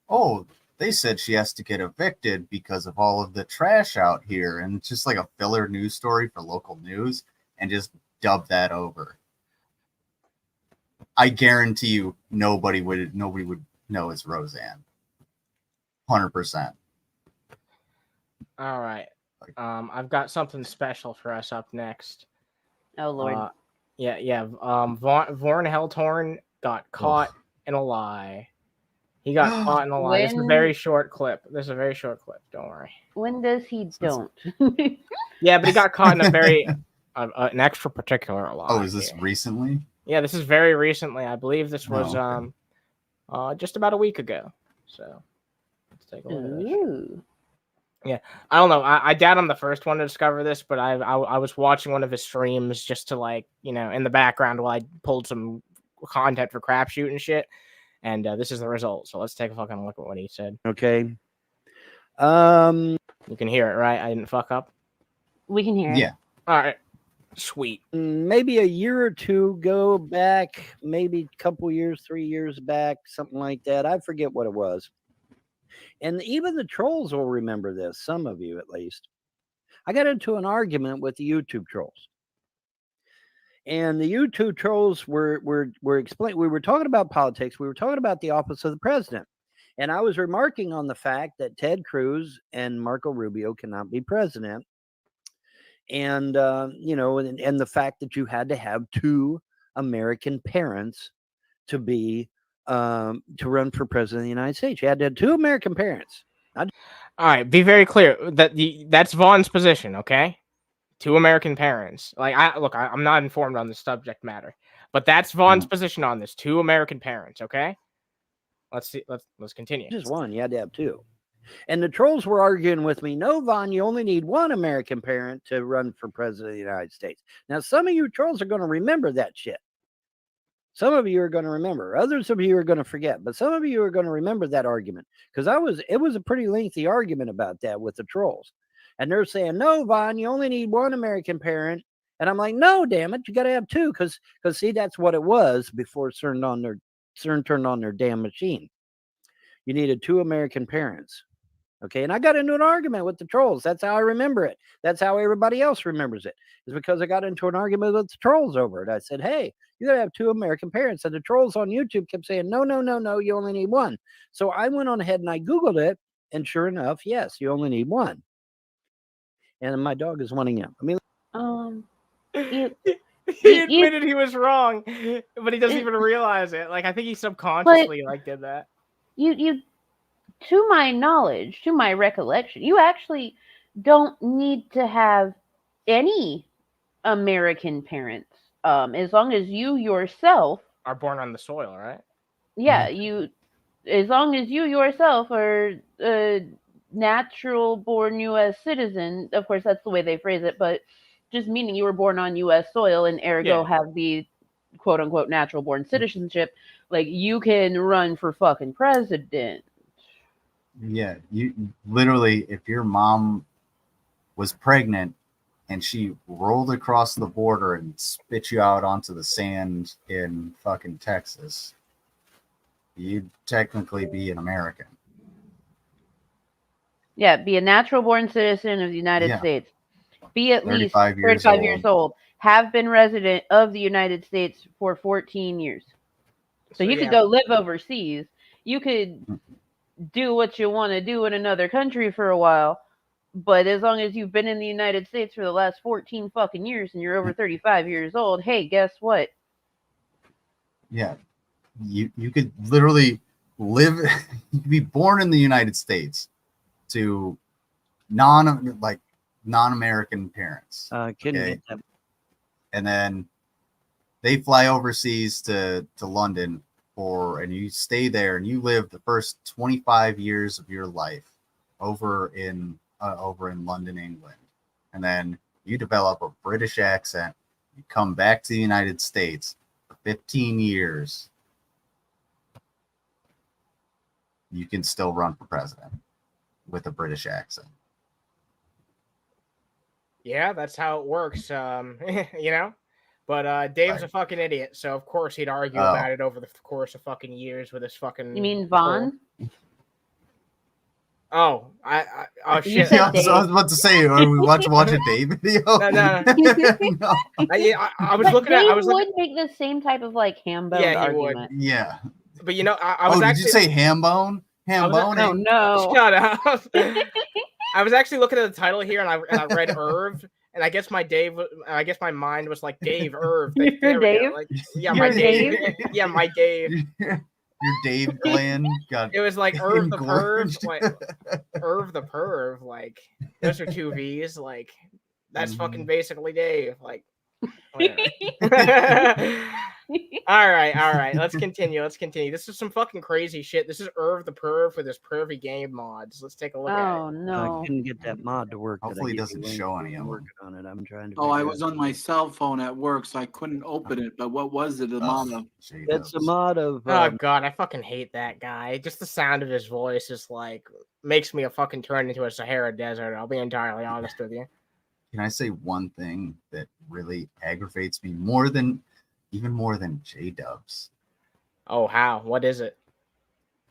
oh, they said she has to get evicted because of all of the trash out here, and it's just like a filler news story for local news and just dub that over. I guarantee you nobody would know it's Roseanne. 100%. All right. I've got something special for us up next. Oh Lord. Yeah. Vorn Heltorn got caught in a lie. He got caught in a lie. This is a very short clip. Don't worry. When does he don't? Yeah, but he got caught in a very an extra particular lie. Oh, is this recently? Yeah, this is very recently. I believe this was okay. just about a week ago. So let's take a look at this. Ooh. Yeah, I don't know. I doubt I'm the first one to discover this, but I was watching one of his streams just to, like, you know, in the background while I pulled some content for Crapshoot and shit. And this is the result. So let's take a fucking look at what he said. Okay. You can hear it, right? I didn't fuck up. We can hear it. Yeah. All right. Sweet. Maybe a year or two go back, maybe a couple years, 3 years back, something like that. I forget what it was. And even the trolls will remember this, some of you at least. I got into an argument with the YouTube trolls. And the YouTube trolls were explaining, we were talking about politics, we were talking about the office of the president. And I was remarking on the fact that Ted Cruz and Marco Rubio cannot be president. And, you know, and the fact that you had to have 2 American parents to be to run for president of the United States. You had to have 2 American parents. All right, be very clear that that's Vaughn's position, okay? 2 American parents. Like, I'm not informed on the subject matter, but that's Vaughn's position on this. 2 American parents, okay? Let's see. Let's continue. Just 1. You had to have 2. And the trolls were arguing with me. No, Vaughn, you only need 1 American parent to run for president of the United States. Now, some of you trolls are going to remember that shit. Some of you are going to remember. Others of you are going to forget. But some of you are going to remember that argument. Because it was a pretty lengthy argument about that with the trolls. And they're saying, no, Vaughn, you only need 1 American parent. And I'm like, no, damn it, you got to have 2. Because see, that's what it was before CERN turned on their damn machine. You needed 2 American parents. Okay, and I got into an argument with the trolls. That's how I remember it. That's how everybody else remembers it. It's because I got into an argument with the trolls over it. I said, hey, you got to have 2 American parents. And the trolls on YouTube kept saying, no, you only need 1. So I went on ahead and I Googled it. And sure enough, yes, you only need 1. And my dog is wanting him. I mean, he admitted he was wrong, but he doesn't even realize it. Like, I think he subconsciously did that. You to my knowledge, to my recollection, you actually don't need to have any American parents. As long as you yourself are born on the soil, right? Yeah, as long as you yourself are a natural born U.S. citizen. Of course, that's the way they phrase it, but just meaning you were born on U.S. soil and ergo have the quote unquote natural born citizenship. Like, you can run for fucking president. Yeah, you literally, if your mom was pregnant and she rolled across the border and spit you out onto the sand in fucking Texas, you'd technically be an American. Yeah, be a natural born citizen of the United States. Be at least 35 years old. Have been resident of the United States for 14 years. So you could go live overseas. You could do what you want to do in another country for a while. But as long as you've been in the United States for the last 14 fucking years and you're over 35 years old, hey, guess what? Yeah, you could literally live. You could be born in the United States to non-American parents. Couldn't Okay. get that. And then they fly overseas to London and you stay there and you live the first 25 years of your life over in London, England. And then you develop a British accent. You come back to the United States for 15 years. You can still run for president with a British accent. Yeah, that's how it works. You know. But Dave's a fucking idiot, so of course he'd argue about it over the course of fucking years with his fucking. You mean Vaughn? Oh, oh You shit! said I was about to say, are we watch a Dave video? No. No. I was looking at. Dave I was would make the same type of like ham-boned Yeah, he would. argument. Yeah. But you know, I was Did actually. you say ham bone? Ham bone? Oh no! Shut up! I was actually looking at the title here, and I read Irv, and I guess my mind was like Dave Irv. Your Dave? Like, yeah, Your my Dave. Yeah, my Dave. Your Dave Glenn got It was like Irv the Perv, engorged. like Irv the Perv. Like those are two V's. Like that's fucking basically Dave. Like. All right. Let's continue. This is some fucking crazy shit. This is Irv the Perv with his Pervy game mods. Let's take a look at Oh it. no! I couldn't get that mod to work. Hopefully it doesn't show any of them. Working on it. I'm trying to. Oh, I figure was out- on my cell phone at work, so I couldn't open it. But what was it? The mama? It's a mod of. Oh god, I fucking hate that guy. Just the sound of his voice is like makes me a fucking turn into a Sahara desert. I'll be entirely honest with you. Can I say one thing that really aggravates me even more than JDubs? Oh, how? What is it?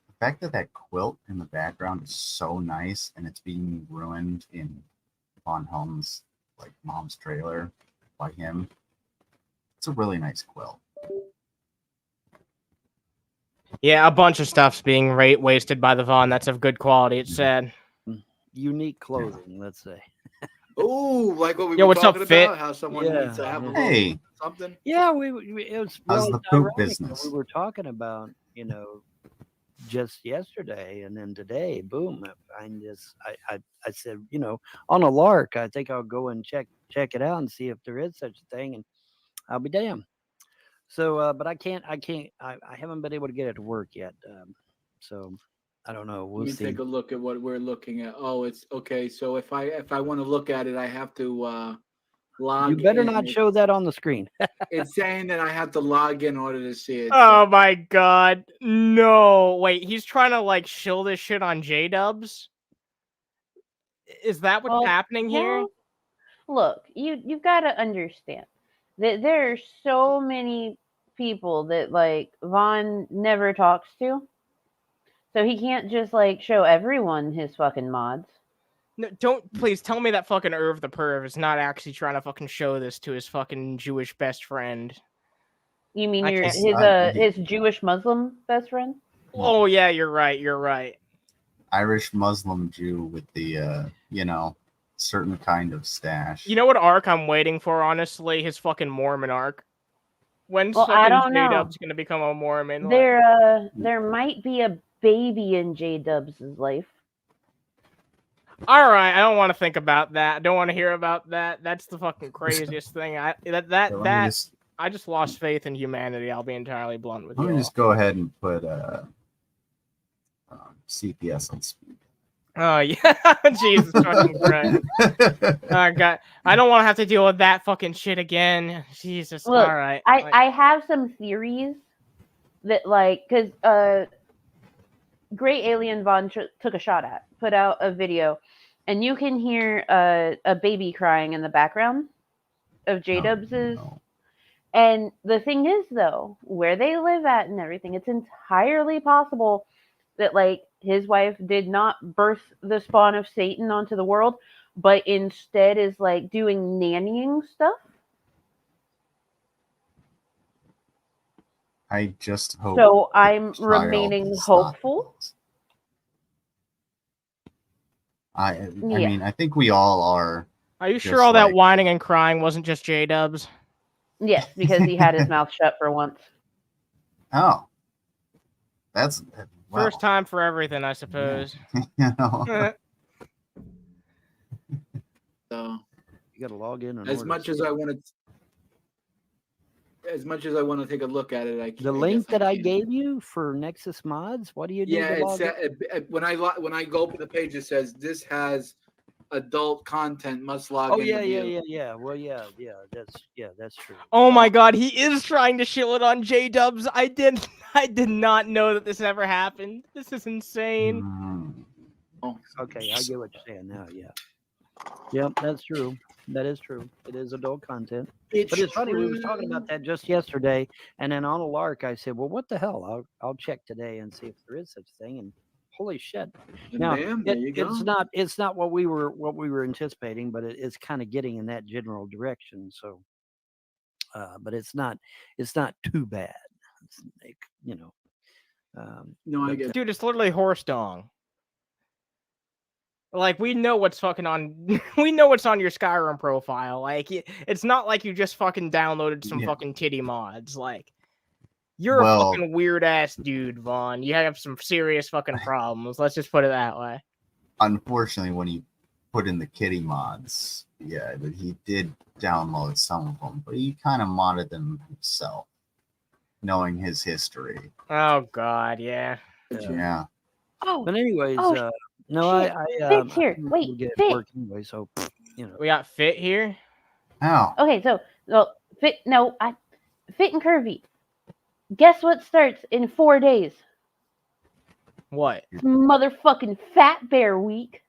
The fact that quilt in the background is so nice and it's being ruined in Von Helm's like mom's trailer by him. It's a really nice quilt. Yeah, a bunch of stuff's being wasted by the Vaughn. That's of good quality. It's sad. Unique clothing, let's say. Oh, like what we Yo, were what's up, talking Fit? about? How someone needs to have a little Hey, something. Yeah, it was. How's well, the poop ironic that business? We were talking about, just yesterday, and then today, boom! I said, on a lark, I think I'll go and check it out and see if there is such a thing, and I'll be damned. So, but I haven't been able to get it to work yet. So I don't know. We'll Let me see. take a look at what we're looking at. Oh, it's okay. So if I want to look at it, I have to log. You better in. not show that on the screen. It's saying that I have to log in order to see it. Oh my god. No. Wait, he's trying to like shill this shit on JDubs? Is that what's happening here? Well, look, you've got to understand that there are so many people that like Vaughn never talks to. So he can't just like show everyone his fucking mods. No, don't please tell me that fucking Irv the Perv is not actually trying to fucking show this to his fucking Jewish best friend. You mean I his Jewish Muslim best friend? Oh yeah, you're right. Irish Muslim Jew with the certain kind of stash. You know what arc I'm waiting for, honestly? His fucking Mormon arc. When's Well, I fucking don't know. JDubs gonna become a Mormon? There might be a baby in JDubs' life. All right, I don't want to think about that. I don't want to hear about that. That's the fucking craziest thing. I just lost faith in humanity. I'll be entirely blunt with you. Let me just go ahead and put CPS on speed. Oh yeah, Jesus fucking Christ! Oh god, I don't want to have to deal with that fucking shit again. Jesus. Look, all right. I have some theories that because Great Alien Vaughn took a shot at, put out a video, and you can hear a baby crying in the background of JDubs'. No. And the thing is, though, where they live at and everything, it's entirely possible that his wife did not birth the spawn of Satan onto the world, but instead is doing nannying stuff. I just hope. So I'm the child remaining is not- hopeful. I Yeah. mean, I think we all are. Are you sure Just all that like- whining and crying wasn't just JDubs? Yes, because he had his mouth shut for once. Oh, that's wow. First time for everything, I suppose. You know, So You got to log in. as much as I want to take a look at it, I can't. The link guess that I can't. gave you for Nexus Mods, what do you do Yeah, to log in? when I go open the page, it says this has adult content. Must log Oh in. yeah, to yeah, view." yeah. Well, that's true. Oh my god, he is trying to shill it on JDubs. I did not know that this ever happened. This is insane. Okay, I get what you're saying now. Yeah. Yep, that's true. That is true. It is adult content. But it's funny, we were talking about that just yesterday, and then on a lark, I said, "Well, what the hell? I'll check today and see if there is such thing." And holy shit! And Now bam, there you go. it's not what we were anticipating, but it's kind of getting in that general direction. So, but it's not too bad. It's like, you know. No, I but, get it. Dude, it's literally horse dong. Like, we know what's fucking on. We know what's on your Skyrim profile. Like, it's not like you just fucking downloaded some Yeah. fucking titty mods. Like, you're Well- a fucking weird ass dude, Vaughn. You have some serious fucking problems. Let's just put it that way. Unfortunately, when he put in the kitty mods, yeah, but he did download some of them, but he kind of modded them himself, knowing his history. Oh god, yeah. Yeah. Oh, But anyways, Oh, no, shit. I Fit's here. think Wait, we'll get it Fit. working anyway. So, you know, We got Fit here. How? okay. So, Fit and Curvy. Guess what starts in 4 days? What? It's motherfucking Fat Bear Week.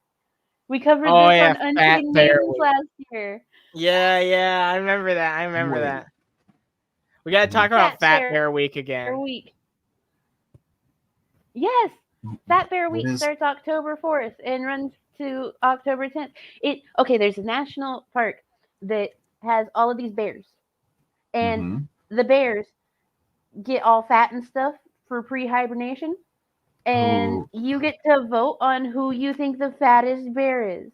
We covered Oh, this yeah, on Fat Unchained Bear Names Week. last year. Yeah, I remember that. I remember Wait. that. We gotta talk about Fat Fat Bear Week again. Bear Week. Yes, Fat Bear What Week is- starts October 4th and runs to October 10th. There's a national park that has all of these bears. And Mhm. the bears get all fat and stuff for pre-hibernation. And you get to vote on who you think the fattest bear is.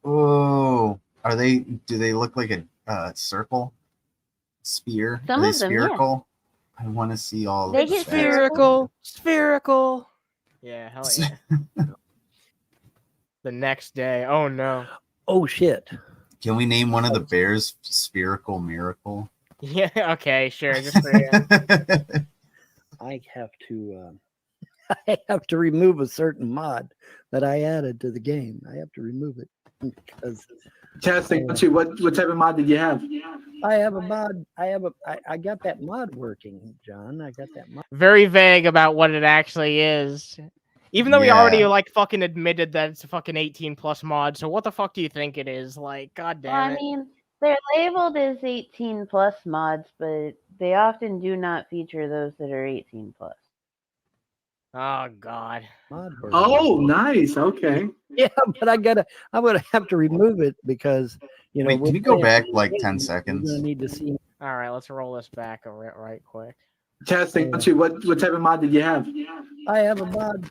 Oh, do they look like a circle? Spear? Some Are they of them, yeah. spherical? I want to see all They of get that. Spherical. Yeah, hell yeah. The next day. Oh no. oh shit. Can we name one of the bears Spherical Miracle? Yeah, okay, sure. Just for you. I have to I have to remove a certain mod that I added to the game. I have to remove it because Testing. Let's see, what type of mod did you have? I have a mod. I got that mod working, John. I got that mod. Very vague about what it actually is. Even though we already Yeah. like fucking admitted that it's a fucking 18+ mod, so what the fuck do you think it is? Like, god Well, damn I it. mean, they're labeled as 18 plus mods, but they often do not feature those that are 18 plus. Oh god. Mod working. Oh, nice. Okay. Yeah, but I'm gonna have to remove it because you know. Wait, we're can you go playing back the like game, 10 You're seconds? gonna need to see. Alright, let's roll this back right quick. Testing. Let's see, what type of mod did you have? I have a mod.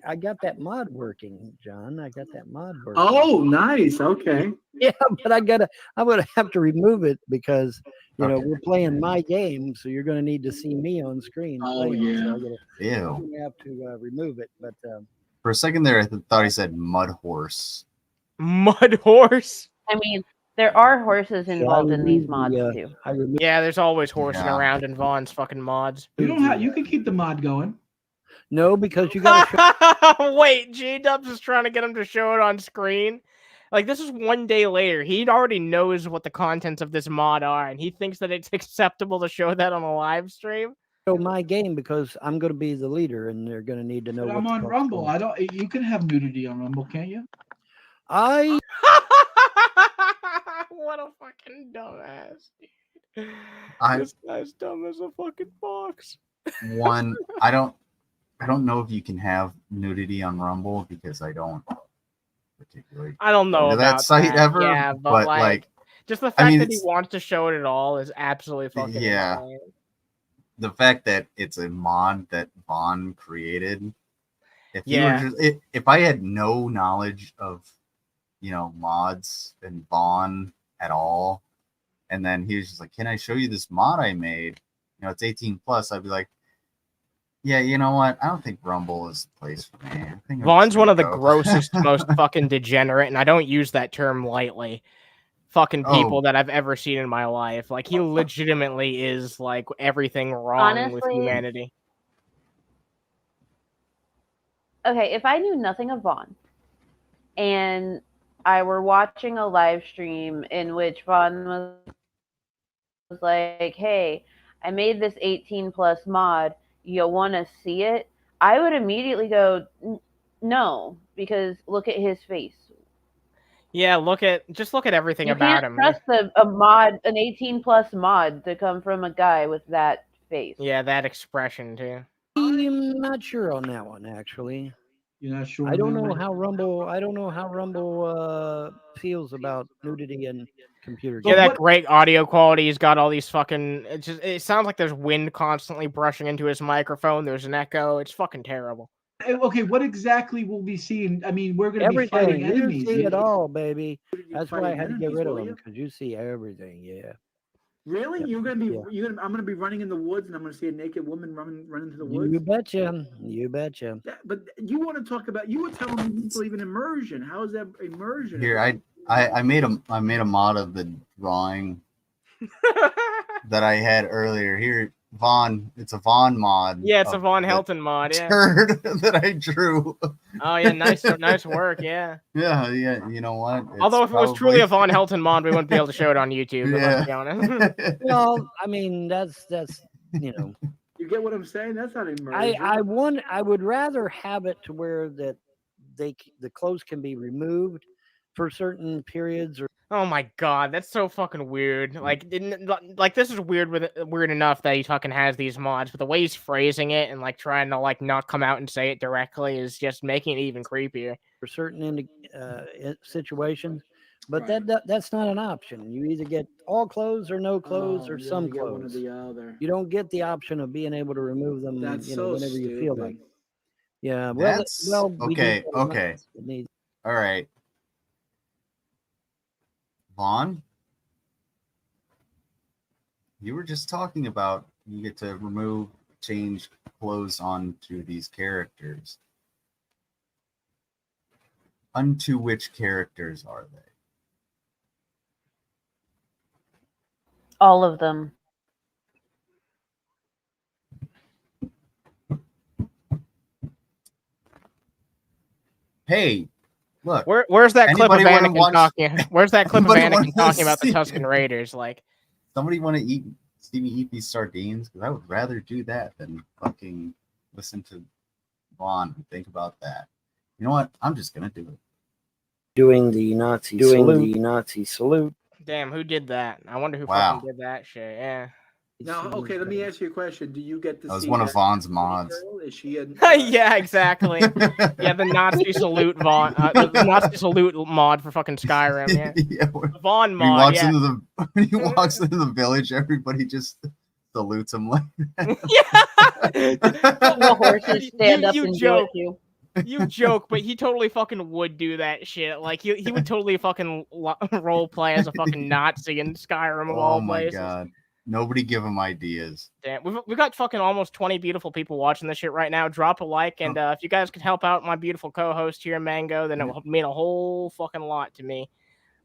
I got that mod working, John. I got that mod working. Oh, nice. Okay. Yeah, but I'm gonna have to remove it because you know Okay. we're playing my game, so you're gonna need to see me on screen. Oh, playing it, so yeah. I'm Ew. gonna have to remove it. But For a second there, I thought he said mud horse. Mud horse? I mean, there are horses involved in these removed mods the, too. I removed. Yeah, there's always horsing Yeah. around in Vaughn's fucking mods. You don't have. You can keep the mod going. No, because you gotta show. Wait, JDubs is trying to get him to show it on screen. Like, this is 1 day later. He already knows what the contents of this mod are, and he thinks that it's acceptable to show that on a live stream. Show my game because I'm going to be the leader, and they're going to need to know. But I'm what's on going Rumble. on. I don't. You can have nudity on Rumble, can't you? I What a fucking dumbass, dude. I- This guy's dumb as a fucking fox. One, I don't know if you can have nudity on Rumble because I don't particularly I don't know go to about that site ever. Yeah, but, but like, just the fact I mean, that he it's- wants to show it at all is absolutely fucking Yeah. insane. the fact that it's a mod that Vaughn created, If Yeah. you were just, if I had no knowledge of, mods and Vaughn at all, and then he was just like, "Can I show you this mod I made? It's 18 plus." I'd be like, "Yeah, you know what? I don't think Rumble is the place for me. I think I'm Vaughn's just one gonna of the go." grossest, most fucking degenerate, and I don't use that term lightly. Fucking people Oh. that I've ever seen in my life. Like, he legitimately is like everything wrong with Honestly, humanity. okay, if I knew nothing of Vaughn and I were watching a live stream in which Vaughn was like, "Hey, I made this 18 plus mod. You want to see it?" I would immediately go, "No," because look at his face. Yeah, just look at everything You about can't him. trust a mod, an 18 plus mod, to come from a guy with that face. Yeah, that expression too. I'm not sure on that one, actually. You're not sure? I on don't that know one? how Rumble. I don't know how Rumble feels about nudity and computer Yeah, games. that great audio quality. He's got all these fucking. It sounds like there's wind constantly brushing into his microphone. There's an echo. It's fucking terrible. Okay, what exactly will we see? I mean, we're going to be Everything. fighting You enemies. see it all, baby. You That's why I fighting had to get enemies, rid of will them you? because you see everything. Yeah. Really? Yep. You're gonna be Yeah. I'm gonna be running in the woods and I'm gonna see a naked woman running into the woods. You betcha. You betcha. Yeah, but you want to talk about? You were telling me you believe in immersion. How is that immersion? Here, I made a mod of the drawing that I had earlier. Here, Vaughn. It's a Vaughn mod. Yeah, it's a of Von the Helton mod. Yeah. turd that I drew. Oh yeah, nice work. Yeah. Yeah. You know what? Although if it was truly a Von probably- Helton mod, we wouldn't be able to show it on YouTube. Let's be honest. Well, I mean, that's you know. You get what I'm saying? That's not immersion. I would rather have it to where that the clothes can be removed for certain periods or Oh my god, that's so fucking weird. Like, this is weird enough that he fucking has these mods, but the way he's phrasing it and like trying to like not come out and say it directly is just making it even creepier. for certain situations. But Right. that's not an option. You either get all clothes or no clothes or you some only get one or clothes. the other. You don't get the option of being able to remove them. That's you know, so whenever you feel like. stupid. Yeah. Well, That's we do okay. get a lot Okay. that need- All right. Vaughn, you were just talking about you get to change clothes onto these characters. Unto which characters are they? All of them. Hey, look. Where's that clip of Anybody wanna Anakin watch- talking? Where's that clip of Anybody Anakin wanna talking about the see- Tusken Raiders? Like, Somebody want to see me eat these sardines? Because I would rather do that than fucking listen to Vaughn and think about that. You know what? I'm just gonna do it. Doing the Nazi salute. damn, who did that? I wonder who Wow. fucking did that shit. Yeah. Now, okay, let me ask you a question. Do you get to That was see one of that Vaughn's pretty mods. girl? Is she a Yeah, exactly. Yeah, the Nazi salute the Nazi salute mod for fucking Skyrim. Yeah, Yeah, the Vaughn when he mod. walks Yeah, into the when he walks into the village, everybody just salutes him like yeah. The horses stand up you and joke. do it too. You joke, but he totally fucking would do that shit. Like he would totally fucking role play as a fucking Nazi in Skyrim of all oh my places. god. Nobody give him ideas. Damn, we've got fucking almost 20 beautiful people watching this shit right now. Drop a like, and if you guys could help out my beautiful co-host here, Mango, then it will mean a whole fucking lot to me.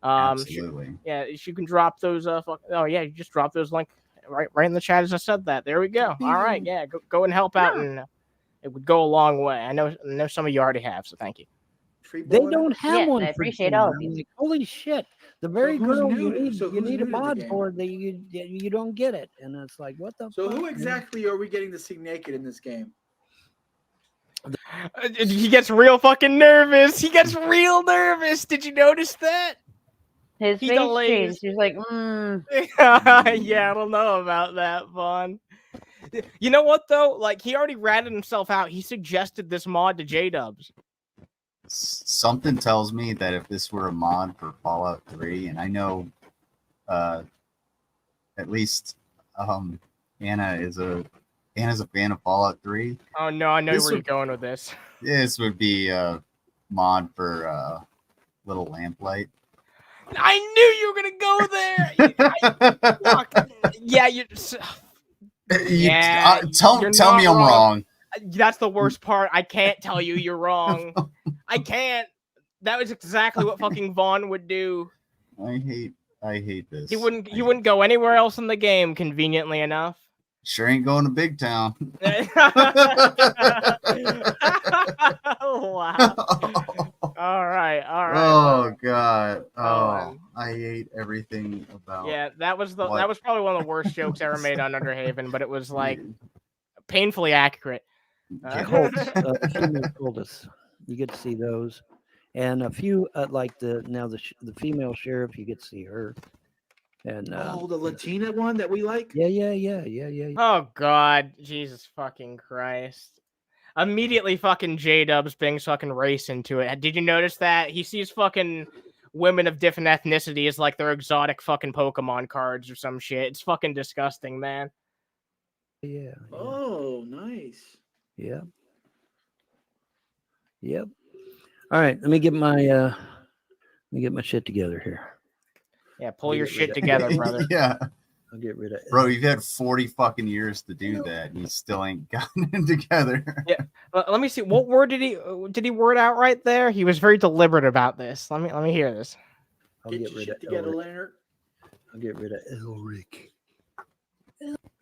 Absolutely. Yeah, if you can drop those. Oh yeah, you just drop those link right in the chat as I said that. There we go. All right, yeah, go and help out, and it would go a long way. I know some of you already have, so thank you. They don't have Yes, one. I for appreciate June. all of I'm you. like, holy shit! The very who's girl new? you So need who's a new to the mod game? for that you don't get it, and it's like, what the? So fuck, who man? exactly are we getting to see naked in this game? He gets real fucking nervous. He gets real nervous. Did you notice that? His He face delays. changed. He's like, Yeah, I don't know about that, Vaughn. You know what though? Like he already ratted himself out. He suggested this mod to JDubs. Something tells me that if this were a mod for Fallout 3, and I know at least Anna is a and is a fan of Fallout 3. Oh no, I know This where you're would- going with this. This would be a mod for Little Lamplight. I knew you were gonna go there. Fuck. Yeah, you. Yeah, tell you're me not I'm wrong. That's the worst part. I can't tell you you're wrong. I can't. That was exactly what fucking Vaughn would do. I hate this. He wouldn't go anywhere else in the game, conveniently enough. Sure ain't going to Big Town. Wow. All right. Oh God. Oh, man. I hate everything about. Yeah, that was probably one of the worst jokes ever made on Underhaven, but it was like painfully accurate. Cults, female cultists. You get to see those, and a few like the female sheriff. You get to see her, and the Latina one that we like. Yeah. Oh God, Jesus fucking Christ! Immediately, fucking JDubs brings fucking race into it. Did you notice that he sees fucking women of different ethnicities like they're exotic fucking Pokemon cards or some shit? It's fucking disgusting, man. Yeah. Oh, nice. Yep. All right, let me get my shit together here. Yeah, pull your shit together, brother. Yeah. I'll get rid of Bro, you've had 40 fucking years to do that, and you still ain't gotten it together. Yeah. Let me see. What word did he word out right there? He was very deliberate about this. Let me hear this. I'll Get get your rid shit of together, Elric. Leonard. I'll get rid of Elric.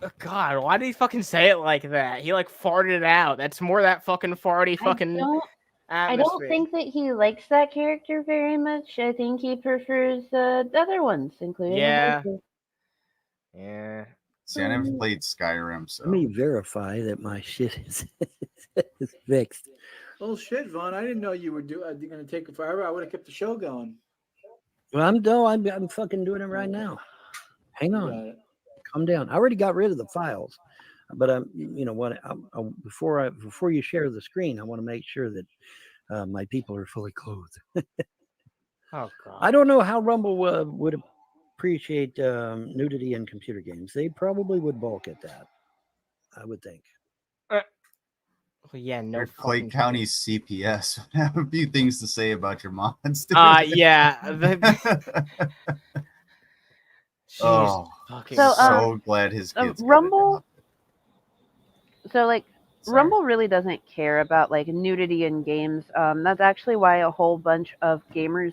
Oh, God, why did he fucking say it like that? He like farted it out. That's more that fucking farty fucking. I don't think that he likes that character very much. I think he prefers the other ones, including Yeah. Helton. Yeah. See, I never played Skyrim, so. Let me verify that my shit is fixed. Oh shit, Vaughn! I didn't know you were going to take it forever. I would have kept the show going. Well, I'm fucking doing it right now. Hang Got on, it. calm down. I already got rid of the files, but before you share the screen, I want to make sure that my people are fully clothed. Oh God. I don't know how Rumble would appreciate nudity in computer games. They probably would balk at that, I would think. Well, yeah, no. Your Clay fucking County CPS would have a few things to say about your mods. yeah. Oh, fucking So, so glad his kids. got it Rumble- out. So, like, Sorry. Rumble really doesn't care about like nudity in games. That's actually why a whole bunch of gamers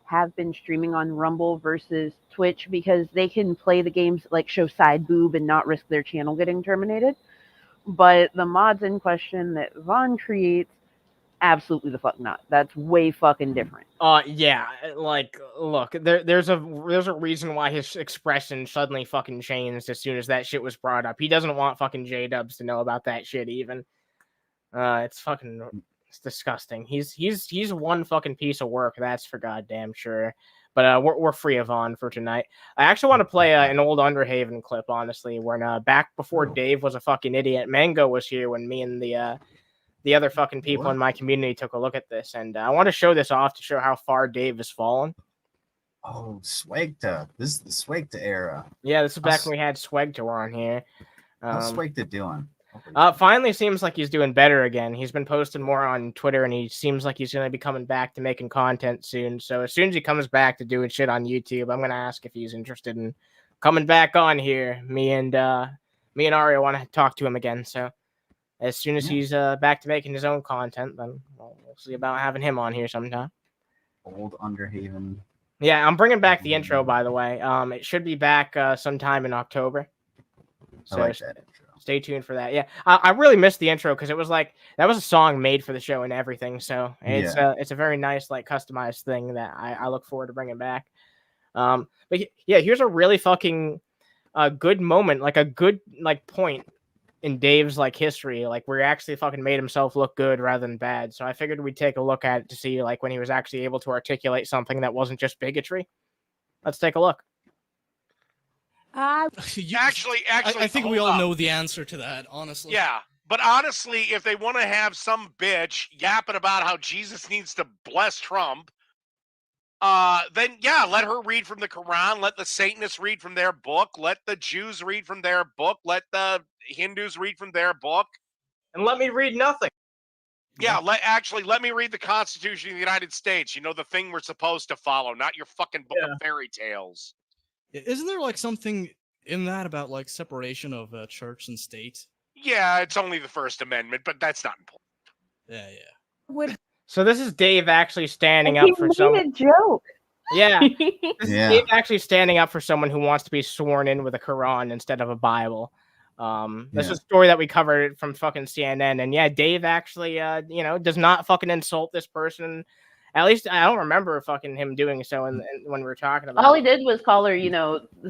have been streaming on Rumble versus Twitch, because they can play the games like show side boob and not risk their channel getting terminated. But the mods in question that Vaughn creates, absolutely the fuck not. That's way fucking different. Yeah, like, look, there's a reason why his expression suddenly fucking changed as soon as that shit was brought up. He doesn't want fucking JDubs to know about that shit even. It's disgusting. He's one fucking piece of work, that's for goddamn sure. But we're free of on for tonight. I actually want to play an old Underhaven clip, honestly, when back before Dave was a fucking idiot, Mango was here when me and the other fucking people in my community took a look at this, and I want to show this off to show how far Dave has fallen. Oh, Swagta. This is the Swagta era. Yeah, this is back when we had Swagta on here. How's Swagta doing? Finally seems like he's doing better again. He's been posting more on Twitter, and he seems like he's going to be coming back to making content soon. So as soon as he comes back to doing shit on YouTube, I'm going to ask if he's interested in coming back on here. Me and Aria want to talk to him again. So as soon as he's back to making his own content, then we'll see about having him on here sometime. Old Underhaven. Yeah, I'm bringing back the intro, by the way. It should be back sometime in October. So I like that intro. Stay tuned for that. Yeah, I really missed the intro because it was like that was a song made for the show and everything. So it's a very nice like customized thing that I look forward to bringing back. But yeah, here's a really fucking good moment, like a good like point in Dave's like history, like where he actually fucking made himself look good rather than bad. So I figured we'd take a look at it to see like when he was actually able to articulate something that wasn't just bigotry. Let's take a look. Actually, I think we hold all up. know the answer to that, honestly. Yeah, but honestly, if they want to have some bitch yapping about how Jesus needs to bless Trump, then yeah, let her read from the Quran. Let the Satanists read from their book. Let the Jews read from their book. Let the Hindus read from their book. And let me read nothing. Yeah, let me read the Constitution of the United States. You know, the thing we're supposed to follow, not your fucking book of fairy tales. Isn't there like something in that about like separation of church and state? Yeah, it's only the First Amendment, but that's not important. Yeah. So this is Dave actually standing He up for made someone. a joke. Yeah, this is Yeah. Dave actually standing up for someone who wants to be sworn in with a Quran instead of a Bible. This Yeah. is a story that we covered from fucking CNN, and yeah, Dave actually, does not fucking insult this person. At least I don't remember fucking him doing so when we were talking about. All it. he did was call her,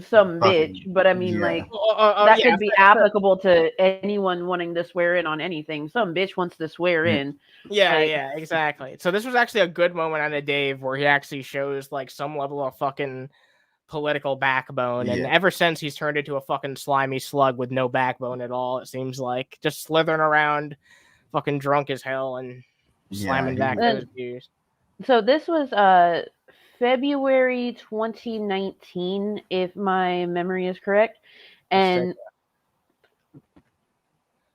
some bitch. But I mean, yeah. that yeah, could be applicable to anyone wanting to swear in on anything. Some bitch wants to swear in. Yeah, Like- yeah, exactly. So this was actually a good moment out of Dave where he actually shows like some level of fucking political backbone, and Yeah. ever since he's turned into a fucking slimy slug with no backbone at all. It seems like just slithering around, fucking drunk as hell, and slamming he back was- those views. So this was February 2019, if my memory is correct. And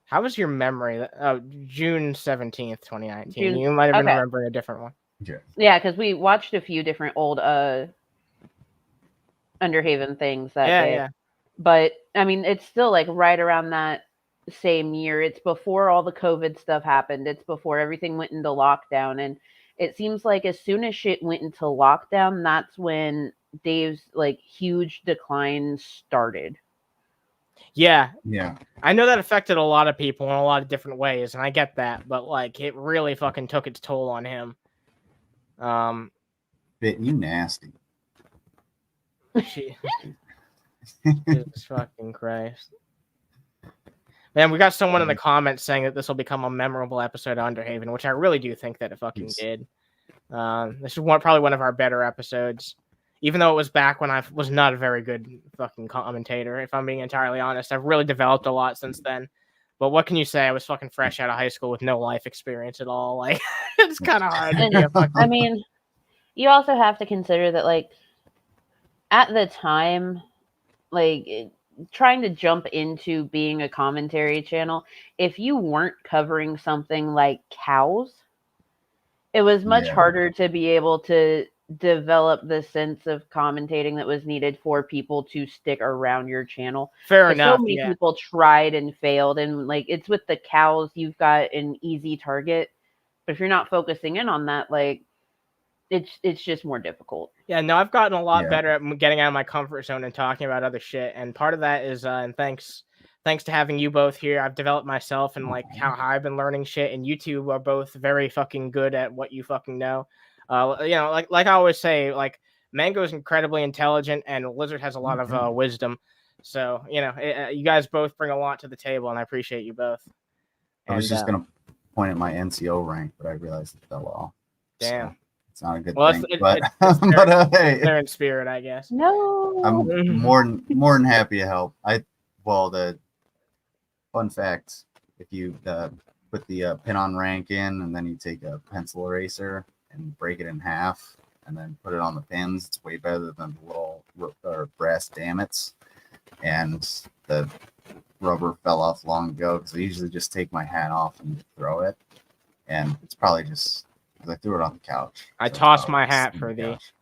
How was your memory? Oh, June 17th, 2019. June- You might have been okay. remembering a different one. yeah, because we watched a few different old Underhaven things that Yeah, day. yeah. But I mean, it's still like right around that same year. It's before all the COVID stuff happened. It's before everything went into lockdown. And it seems like as soon as shit went into lockdown, that's when Dave's like huge decline started. Yeah, Yeah. I know that affected a lot of people in a lot of different ways, and I get that, but like it really fucking took its toll on him. Bit you nasty. Jesus fucking Christ. Man, we got someone in the comments saying that this will become a memorable episode of Underhaven, which I really do think that it fucking Yes. did. This is probably one of our better episodes, even though it was back when I was not a very good fucking commentator. If I'm being entirely honest, I've really developed a lot since then. But what can you say? I was fucking fresh out of high school with no life experience at all. Like, it's kind of hard. To be a fucking... I mean, you also have to consider that, like, at the time, like, trying to jump into being a commentary channel, if you weren't covering something like cows, it was much Yeah. harder to be able to develop the sense of commentating that was needed for people to stick around your channel. Fair 'Cause enough. So many Yeah. people tried and failed, and like it's with the cows, you've got an easy target, but if you're not focusing in on that, like it's just more difficult. Yeah, no, I've gotten a lot Yeah. better at getting out of my comfort zone and talking about other shit. And part of that is, and thanks to having you both here, I've developed myself and like how I've been learning shit. And you two are both very fucking good at what you fucking know. Like I always say, like Mango is incredibly intelligent and Lizard has a lot of wisdom. So you guys both bring a lot to the table, and I appreciate you both. I was And, just gonna point at my NCO rank, but I realized it fell off. Damn. So it's not a good Well, thing. it's But there, hey, there in spirit, I guess. No. I'm more than happy to help. The fun fact: if you put the pin on rank in, and then you take a pencil eraser and break it in half, and then put it on the pins, it's way better than the little brass dammits. And the rubber fell off long ago because I usually just take my hat off and throw it, and it's probably just because I threw it on the couch. I So tossed probably my just hat in for the. couch.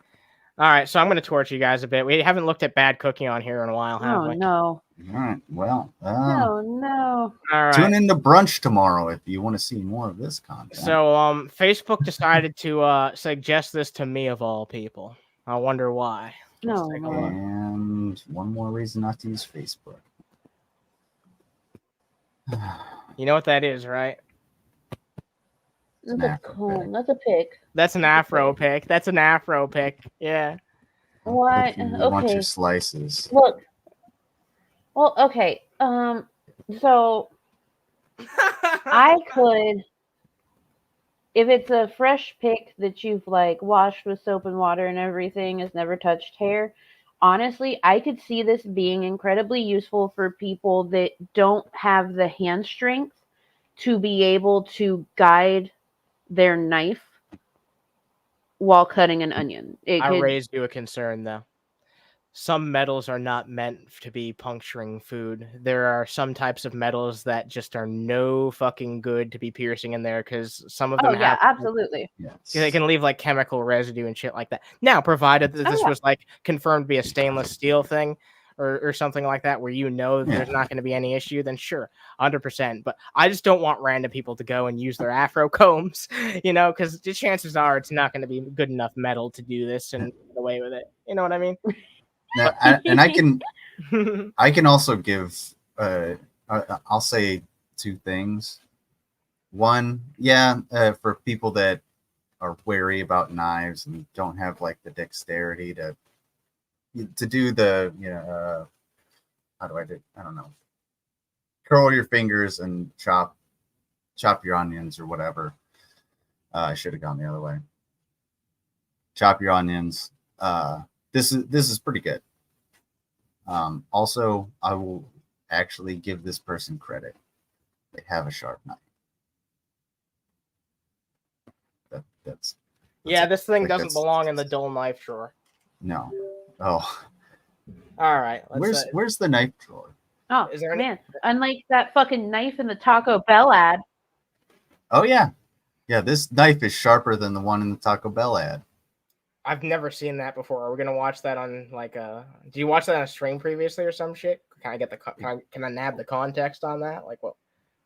All right, so I'm going to torture you guys a bit. We haven't looked at bad cooking on here in a while, have Oh we? no. All right. Well, No. All right. tune into brunch tomorrow if you want to see more of this content. So, Facebook decided to suggest this to me of all people. I wonder why. Let's No. take a look. And one more reason not to use Facebook. You know what that is, right? an That's a Afro comb. pick. That's a pick. That's an Afro pick. That's an Afro pick. Yeah. What? If you want Okay. your slices. Look. Well, okay. So I could, if it's a fresh pick that you've like washed with soap and water and everything, has never touched hair, honestly, I could see this being incredibly useful for people that don't have the hand strength to be able to guide their knife while cutting an onion. It I could, raised you a concern though. some metals are not meant to be puncturing food. There are some types of metals that just are no fucking good to be piercing in there because some of them Oh yeah, have absolutely. they can leave like chemical residue and shit like that. Now, provided that Oh, this yeah. was like confirmed to be a stainless steel thing or something like that, where there's not going to be any issue, then sure, 100%. But I just don't want random people to go and use their Afro combs, because the chances are it's not going to be good enough metal to do this and get away with it. You know what I mean? Now, I can also give I'll say two things. One, for people that are wary about knives and don't have like the dexterity to do the how do I do? I don't know. Curl your fingers and chop your onions or whatever. I should have gone the other way. Chop your onions. This is pretty good. Also, I will actually give this person credit. They have a sharp knife. That's this thing like, doesn't belong in the dull knife drawer. No. Oh. All right. Where's the knife drawer? Oh, Is there any- man. Unlike that fucking knife in the Taco Bell ad. Oh yeah. Yeah, this knife is sharper than the one in the Taco Bell ad. I've never seen that before. Are we gonna watch that on like do you watch that on a stream previously or some shit? Can I get can I nab the context on that? Like what?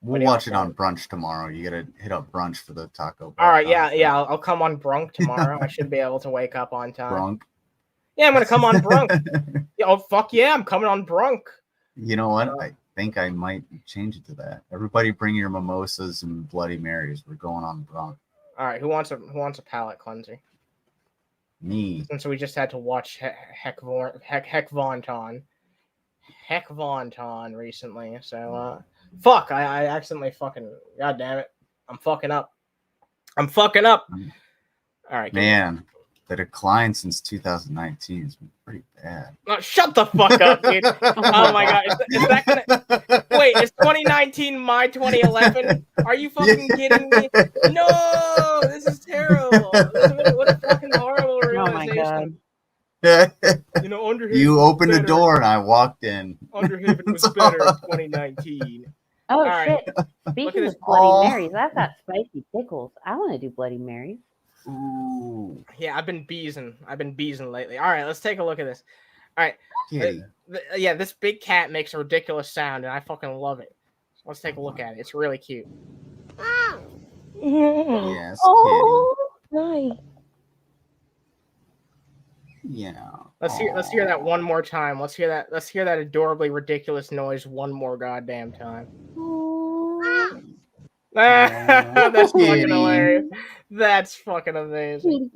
We'll watch it on brunch tomorrow. You gotta hit up brunch for the Taco Bell. All right, yeah. I'll come on brunk tomorrow. I should be able to wake up on time. Brunk. Yeah, I'm gonna come on brunk. Oh fuck yeah, I'm coming on brunk. You know what? I think I might change it to that. Everybody bring your mimosas and Bloody Marys. We're going on brunk. All right, who wants a palate cleanser? Me. Since we just had to watch Heck Vonton recently, so fuck, I accidentally fucking, god damn it, I'm fucking up. All right, man, the decline since 2019 has been pretty bad. Oh, shut the fuck up, dude. Oh my god, is that gonna wait? Is 2019 my 2011? Are you fucking kidding me? No, this is terrible. What a fucking horrible realization. Oh my god. Underhaven you opened the better. door and I walked in. Underhaven was better in 2019. Oh All shit! right. Speaking this- of Bloody Marys, I've got spicy pickles. I want to do Bloody Marys. Ooh. Yeah, I've been beezing lately. All right, let's take a look at this. All right. Kitty. This big cat makes a ridiculous sound, and I fucking love it. So let's take a look at it. It's really cute. Yes, Oh, nice. kitty. Yeah. Let's hear that one more time. Let's hear that adorably ridiculous noise one more goddamn time. That's fucking Kitty. hilarious. That's fucking amazing.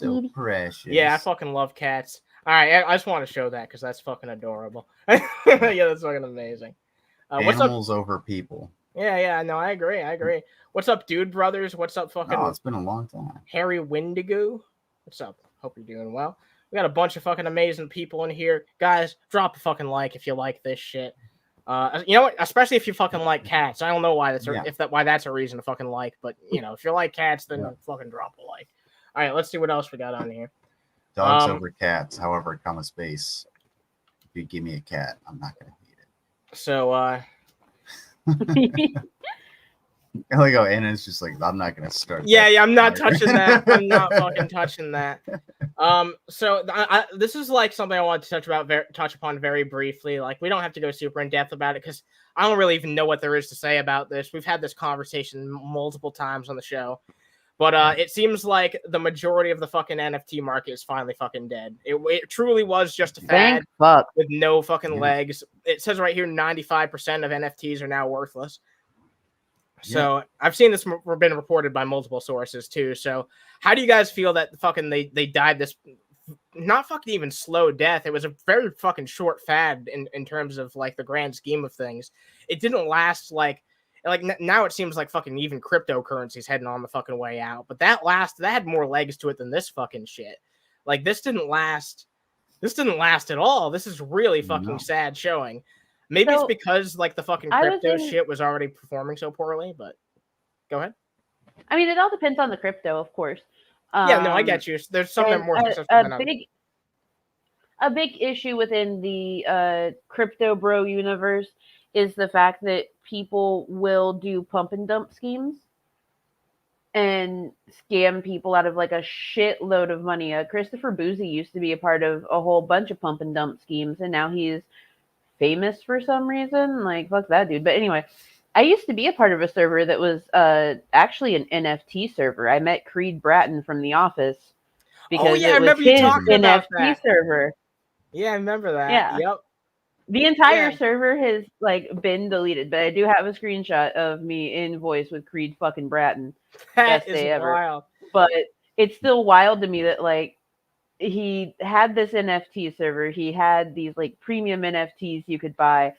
So precious. Yeah, I fucking love cats. All right, I just want to show that because that's fucking adorable. Yeah, that's fucking amazing. What's up? Animals over people. Yeah, no, I agree. What's up, dude brothers? What's up, fucking Oh, it's been a long time. Harry Windigo? What's up? Hope you're doing well. We got a bunch of fucking amazing people in here. Guys, drop a fucking like if you like this shit. You know what? Especially if you fucking like cats. I don't know why why that's a reason to fucking like, but if you like cats, then fucking drop a like. All right, let's see what else we got on here. Dogs over cats, however, comma space. If you give me a cat, I'm not gonna eat it. So I like how Anna's just like, I'm not gonna start. Yeah, I'm not touching that. I'm not fucking touching that. So this is like something I want to touch upon very briefly. Like, we don't have to go super in depth about it because I don't really even know what there is to say about this. We've had this conversation multiple times on the show, but it seems like the majority of the fucking NFT market is finally fucking dead. It truly was just a fad with no fucking legs. It says right here 95% of NFTs are now worthless. So I've seen this been reported by multiple sources too. So how do you guys feel that fucking they died this not fucking even slow death? It was a very fucking short fad in terms of like the grand scheme of things. It didn't last like now it seems like fucking even cryptocurrency's heading on the fucking way out. But that had more legs to it than this fucking shit. Like this didn't last at all. This is really fucking sad showing. Maybe it's because like the fucking crypto shit was already performing so poorly, but go ahead. I mean, it all depends on the crypto, of course. Yeah, no, I get you. There's some that are more successful than others. a big issue within the crypto bro universe is the fact that people will do pump and dump schemes and scam people out of like a shitload of money. Christopher Boozy used to be a part of a whole bunch of pump and dump schemes, and now he's famous for some reason. Like, fuck that dude. But anyway, I used to be a part of a server that was actually an NFT server. I met Creed Bratton from The Office because yeah, I it was remember you his talking about NFT that. server. Yeah, I remember that. Yeah. Yep. The entire Yeah. server has like been deleted, but I do have a screenshot of me in voice with Creed fucking Bratton. That Best is day ever. wild. But it's still wild to me that like he had this NFT server. He had these like premium NFTs you could buy,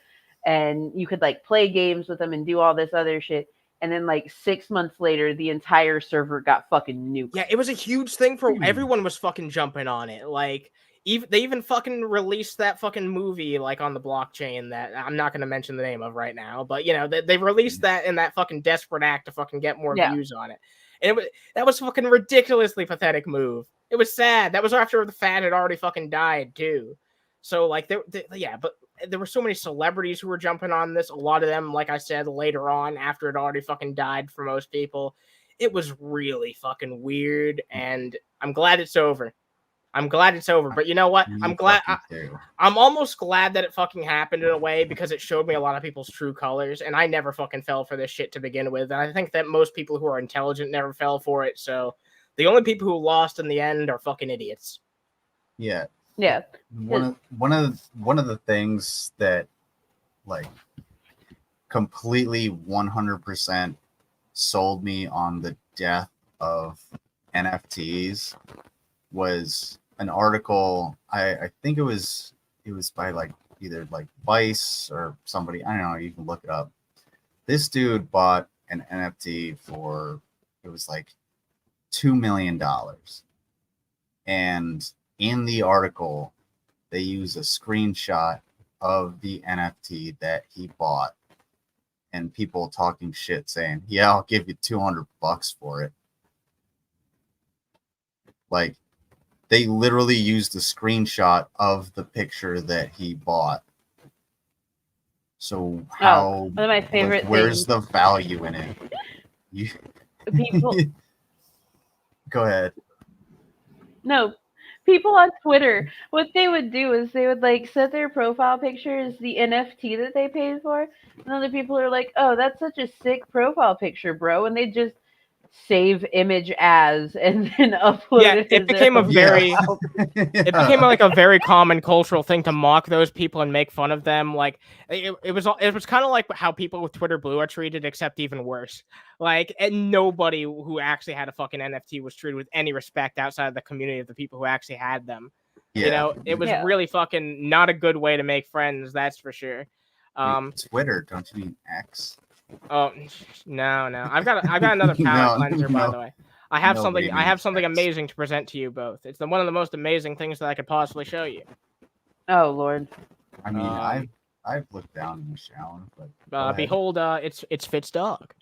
and you could like play games with them and do all this other shit. And then like 6 months later, the entire server got fucking nuked. Yeah, it was a huge thing for everyone was fucking jumping on it. Like they even fucking released that fucking movie like on the blockchain that I'm not going to mention the name of right now, but you know, they released that in that fucking desperate act to fucking get more views on it. And that was fucking ridiculously pathetic move. It was sad. That was after the fan had already fucking died too. So like but there were so many celebrities who were jumping on this. A lot of them, like I said, later on after it already fucking died for most people. It was really fucking weird, and I'm glad it's over. I'm glad it's over. But you know what? I'm glad. I'm almost glad that it fucking happened in a way because it showed me a lot of people's true colors, and I never fucking fell for this shit to begin with. And I think that most people who are intelligent never fell for it. So the only people who lost in the end are fucking idiots. Yeah. Yeah. One of the things that like completely 100% sold me on the death of NFTs was an article. I think it was by like either like Vice or somebody. I don't know. You can look it up. This dude bought an NFT for, it was like $2 million. And in the article, they use a screenshot of the NFT that he bought and people talking shit saying, yeah, I'll give you $200 for it. Like, they literally used a screenshot of the picture that he bought. So how? One of my favorite where's things. the value in it? People. Go ahead. No, people on Twitter, what they would do is they would like set their profile picture as the NFT that they paid for, and other people are like, "Oh, that's such a sick profile picture, bro," and they just save image as and then upload it. It became a very it became like a very common cultural thing to mock those people and make fun of them. Like it was kind of like how people with Twitter Blue are treated, except even worse. Like, and nobody who actually had a fucking NFT was treated with any respect outside of the community of the people who actually had them. Yeah. You know, it was really fucking not a good way to make friends, that's for sure. Twitter, don't you mean X? Oh no! I've got another palette cleanser, by the way. I have something amazing to present to you both. It's one of the most amazing things that I could possibly show you. Oh Lord! I mean, I've looked down in the shower, but behold, it's Fitz dog.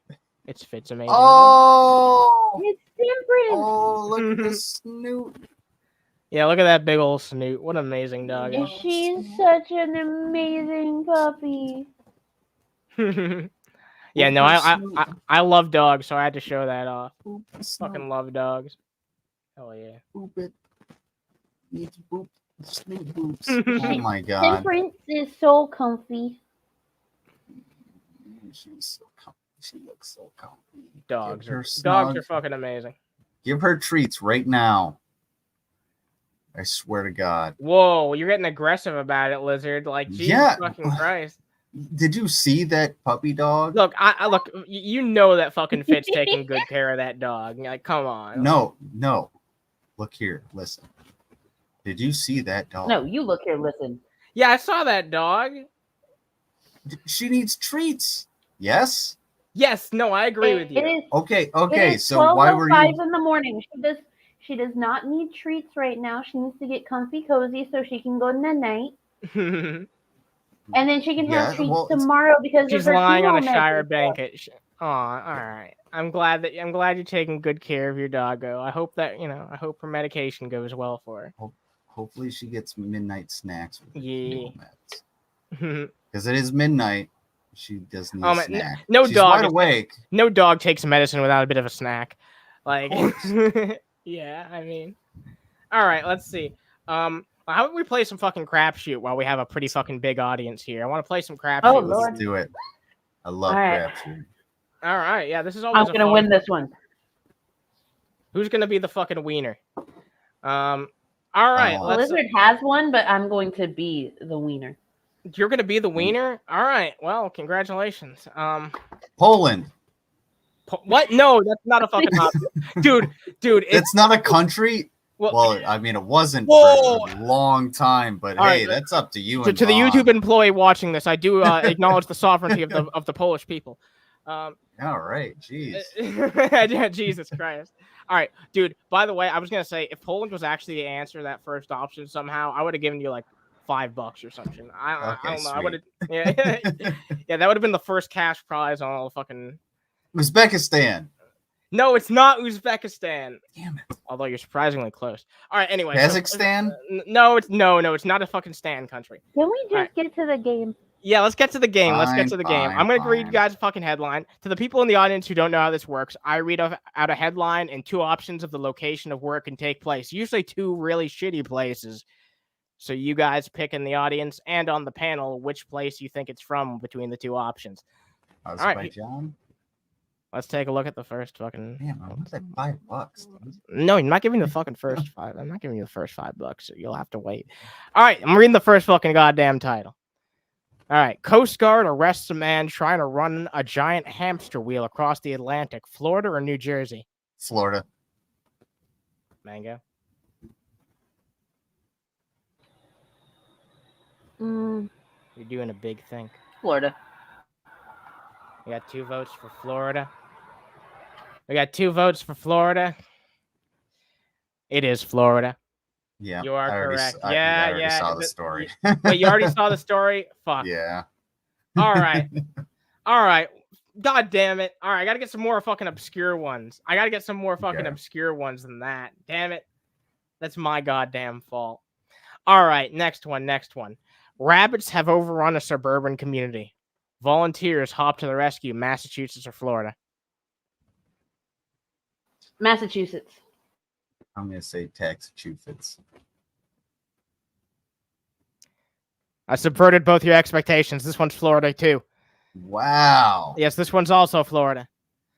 It's Fitz amazing. Oh, it's different. Oh, look at the snoot. Yeah, look at that big old snoot. What an amazing dog. She's such an amazing puppy. Yeah, no, I love dogs, so I had to show that off. Fucking love dogs. Hell yeah. Boop it. Need to boop. Snoot boops. Oh my god. Temperance is so comfy. She's so comfy. She looks so comfy. Dogs are fucking amazing. Give her treats right now. I swear to God. Whoa, you're getting aggressive about it, Lizard. Like, Jesus fucking Christ. Did you see that puppy dog? Look, I look. You know that fucking Fitz taking good care of that dog. Like, come on. No. Look here. Listen. Did you see that dog? No, you look here. Listen. Yeah, I saw that dog. She needs treats. Yes. Yes. No, I agree with you. It is, Okay. So why were you? 12:05 in the morning. She does not need treats right now. She needs to get comfy cozy so she can go night. And then she can have treats tomorrow because she's lying on a Shire blanket. Oh, all right. I'm glad you're taking good care of your doggo. I hope that I hope her medication goes well for her. hopefully she gets midnight snacks with Yeah. because it is midnight. She does need Oh a man, snack. no She's dog wide is- awake. No dog takes medicine without a bit of a snack. Like, course. yeah, I mean, all right, let's see. How about we play some fucking crapshoot while we have a pretty fucking big audience here? I want to play some crapshoot. Oh, Let's Lord. do it. I love All right. Crapshoot. All right, yeah, this is always. I'm a gonna fun win this one. Who's gonna be the fucking wiener? All right, Oh. let's. Blizzard has one, but I'm going to be the wiener. You're gonna be the wiener. All right, well, congratulations. Poland. What? No, that's not a fucking option, dude. It's not a country. Well, Well, I mean, it wasn't Whoa. for a long time, but All hey, right, that's up to you. to and the Vaughn. YouTube employee watching this, I do acknowledge the sovereignty of the Polish people. All right, jeez. Yeah, Jesus Christ. All right, dude. By the way, I was gonna say if Poland was actually the answer, that first option somehow, I would have given you like $5 or something. I don't know. I would have. Yeah, yeah, that would have been the first cash prize on all the fucking. Uzbekistan. No, it's not Uzbekistan. Damn it. Although you're surprisingly close. All right. Anyway. Kazakhstan? No, it's not a fucking stan country. Can we just Alright. get to the game? Yeah, let's get to the game. Let's get to the game. Fine, I'm going to read you fine. guys a fucking headline. To the people in the audience who don't know how this works, I read out a headline and two options of the location of where it can take place. Usually two really shitty places. So you guys pick in the audience and on the panel which place you think it's from between the two options. Azerbaijan. Let's take a look at the first fucking. Damn, I want that $5. No, you're not giving the fucking first five. I'm not giving you the first $5. So you'll have to wait. All right, I'm reading the first fucking goddamn title. All right, Coast Guard arrests a man trying to run a giant hamster wheel across the Atlantic. Florida or New Jersey? Florida. Mango. Mm, You're doing a big thing. Florida. We got 2 votes for Florida. We got 2 votes for Florida. It is Florida. Yeah, You are I already correct. I already saw the story. Wait, you already saw the story? Fuck. Yeah. All right. All right. God damn it. All right, I got to get some more fucking obscure ones. I got to get some more fucking Okay. obscure ones than that. Damn it. That's my goddamn fault. All right, next one. Rabbits have overrun a suburban community. Volunteers hop to the rescue. Massachusetts or Florida? Massachusetts. I'm gonna say Massachusetts. I subverted both your expectations. This one's Florida too. Wow. Yes, this one's also Florida.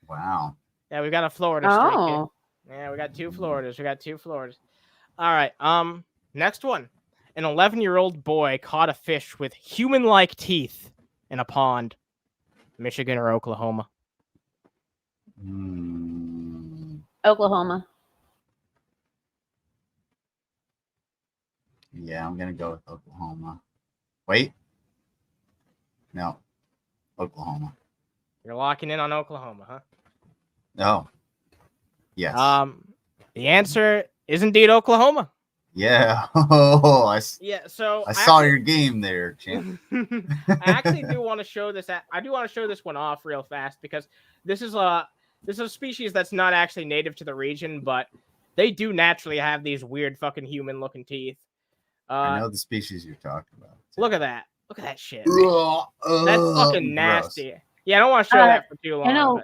Wow. Yeah, we got a Florida streak here. Oh. Yeah, we got 2 Floridas. All right. Next one. An 11-year-old boy caught a fish with human-like teeth in a pond. Michigan or Oklahoma? Oklahoma. Yeah, I'm gonna go with Oklahoma. Wait. No. Oklahoma. You're locking in on Oklahoma, huh? No. Yes. The answer is indeed Oklahoma. Yeah. Oh, I Yeah, so saw your game there, champ. I actually do want to show this. I do want to show this one off real fast because this is a species that's not actually native to the region, but they do naturally have these weird fucking human-looking teeth. I know the species you're talking about. Look at that. Look at that shit. Ugh, That's fucking gross. nasty. Yeah, I don't want to show that for too long.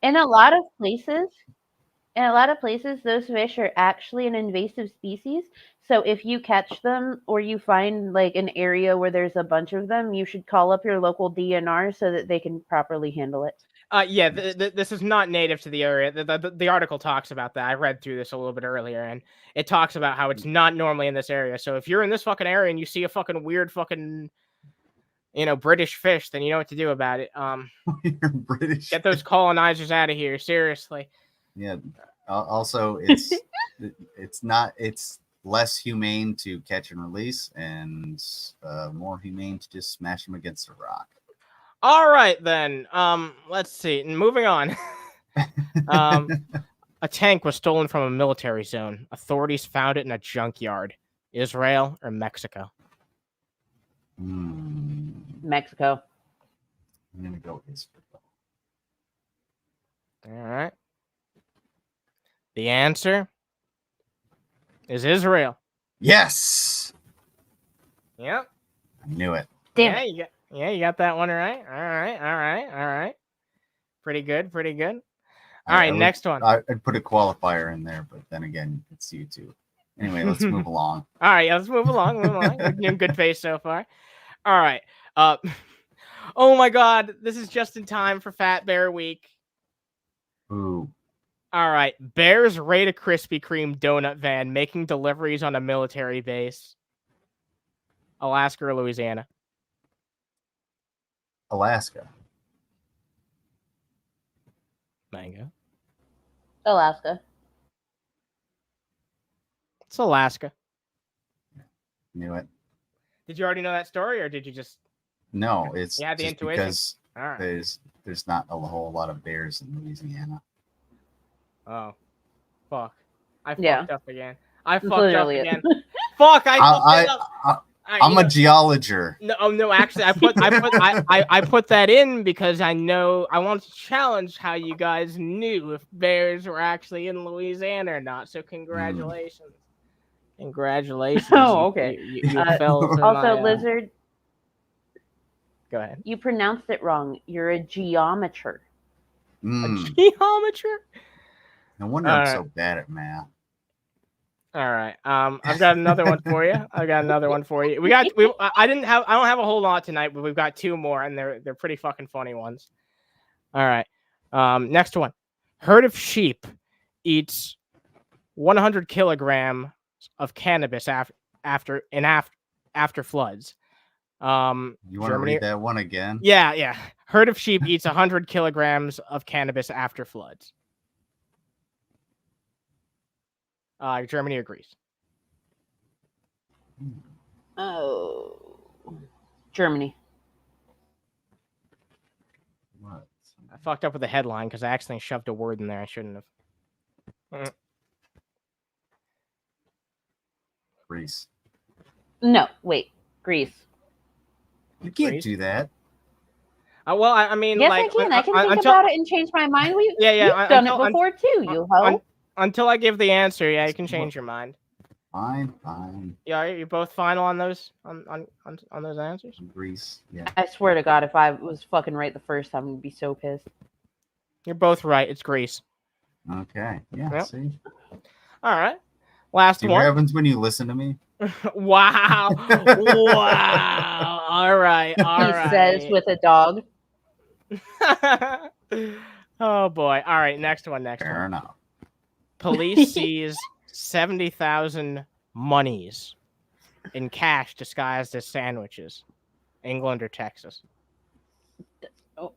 In a lot of places, those fish are actually an invasive species. So if you catch them or you find like an area where there's a bunch of them, you should call up your local DNR so that they can properly handle it. Yeah, this is not native to the area. The article talks about that. I read through this a little bit earlier, and it talks about how it's not normally in this area. So if you're in this fucking area and you see a fucking weird fucking, British fish, then you know what to do about it. You're British. Get those colonizers out of here, seriously. Yeah. Also, it's less humane to catch and release, and more humane to just smash them against a rock. All right, then. Let's see. Moving on. A tank was stolen from a military zone. Authorities found it in a junkyard. Israel or Mexico? Mexico. I'm gonna go Israel. All right. The answer is Israel. Yes. Yep. I knew it. Damn Yeah, it. you got that one right. All right. Pretty good. All right, next one. I'd put a qualifier in there, but then again, it's YouTube. Anyway, let's move along. All right, let's move along. We're in good pace so far. All right. Oh my God, this is just in time for Fat Bear Week. Ooh. All right, bears raid a Krispy Kreme donut van making deliveries on a military base. Alaska or Louisiana? Alaska. Mango. Alaska. It's Alaska. Knew it. Did you already know that story, or did you just? No, it's You had the just intuition? because All right. there's not a whole lot of bears in Louisiana. Oh, fuck! I Yeah. fucked up again. I fucked Literally up it. again. Fuck! I fucked it up. All right, I'm you a know- geologer. No, actually, I put that in because I know I want to challenge how you guys knew if bears were actually in Louisiana or not. So congratulations, congratulations. Oh, okay. You fell for Also, my, Lizard, Go ahead. you pronounced it wrong. You're a geometer. Geometry. No wonder I'm All so bad at math. All right. I've got another one for you. I don't have a whole lot tonight, but we've got two more, and they're pretty fucking funny ones. All right. Next one. Herd of sheep eats 100 kilograms of cannabis after floods. You want to read that one again? Yeah. Herd of sheep eats 100 kilograms of cannabis after floods. Germany or Greece? Oh, Germany. What? I fucked up with the headline because I accidentally shoved a word in there I shouldn't have. Greece. No, wait, Greece. You can't Greece? do that. Well, I mean, Yes, like, I can. I can think until, about it and change my mind. You've done it before too, you hoe. Until I give the answer, yeah, you can change your mind. Fine. Yeah, are you both final on those on those answers? Greece. Yeah. I swear to God, if I was fucking right the first time, I'd be so pissed. You're both right. It's Greece. Okay. Yeah. Yep. See. All right. Last See one. what happens when you listen to me? Wow. Wow. All right. He says with a dog. Oh boy. All right. Next one. Fair enough. Police seize 70,000 monies in cash disguised as sandwiches. England or Texas? Oh,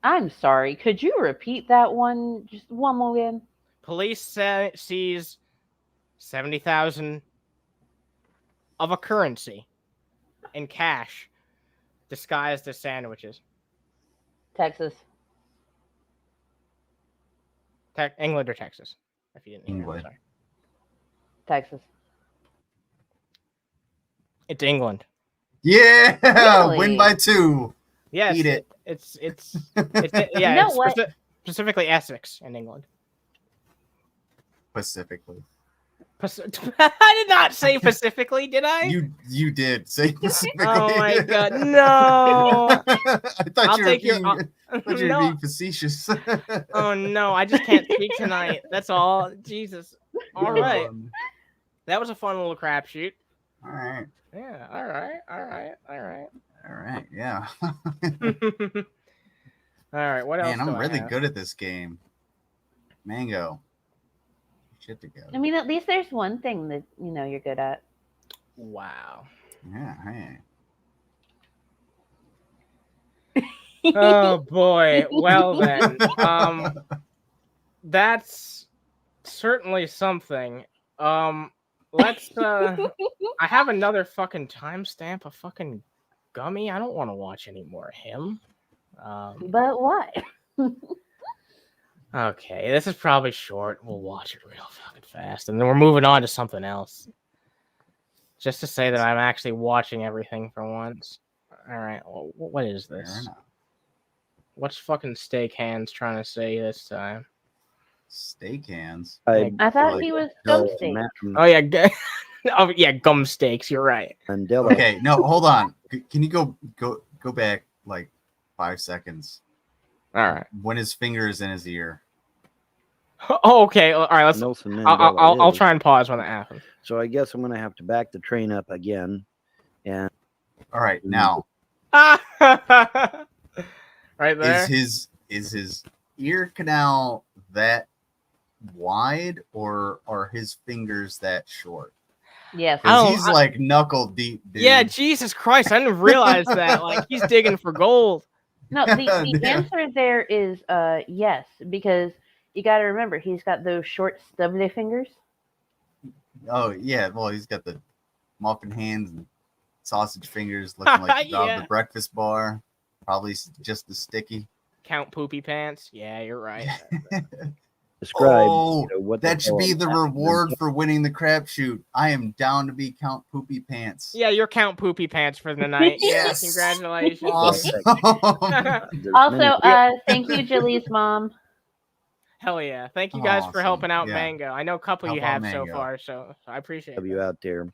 I'm sorry. Could you repeat that one? Just one more again. Police seize 70,000 of a currency in cash disguised as sandwiches. Texas. England or Texas? If you didn't hear, England. sorry. Texas. It's England. Yeah. Really? Win by 2. Yes. Eat it. It's yeah. You know it's what? specifically Essex in England. Specifically. I did not say specifically, did I? You did say specifically. Oh my God, no! I thought you were No. being facetious. Oh no, I just can't speak tonight. That's all. Jesus. All right. That was a fun little crapshoot. All right. Yeah. All right. All right. Yeah. All right. What else? Man, I'm do I really have? good at this game. Mango. Shit together. I mean, at least there's one thing that you're good at. Wow. Yeah. Hey. Oh boy. Well then, that's certainly something. Let's. I have another fucking timestamp. A fucking gummy. I don't want to watch any more of him. But why? Okay, this is probably short. We'll watch it real fucking fast, and then we're moving on to something else. Just to say that I'm actually watching everything for once. All right, well, what is Fair this? enough. What's fucking Steak Hands trying to say this time? Steak hands. I thought like he was Joel ghosting. Oh yeah, Oh yeah, gum steaks. You're right. Mandela. Okay, no, hold on. Can you go back like 5 seconds? All right. When his finger is in his ear. Oh, okay. All right. Let's. Nelson I'll Mandela try is. and pause when that happens. So I guess I'm going to have to back the train up again. And All right, now right there. is his ear canal that wide, or are his fingers that short? Yes. Because he's like knuckle deep, dude. Yeah, Jesus Christ! I didn't realize that. Like he's digging for gold. No, the Yeah. answer there is yes, because you got to remember he's got those short stubbly fingers. Oh yeah, well he's got the muffin hands and sausage fingers, looking like the dog Yeah. at the breakfast bar. Probably just as sticky. Count Poopy Pants. Yeah, you're right. describe Oh, what that the should be hell the happened. reward for winning the crapshoot. I am down to be Count Poopy Pants. Yeah, you're Count Poopy Pants for the night. Yes. Congratulations. Awesome. There's Also, many- thank you, Jilly's mom. Hell yeah. Thank you guys for Awesome. helping out Yeah. Mango. I know a couple you Help out have so Mango. far, so I appreciate of it. you out there.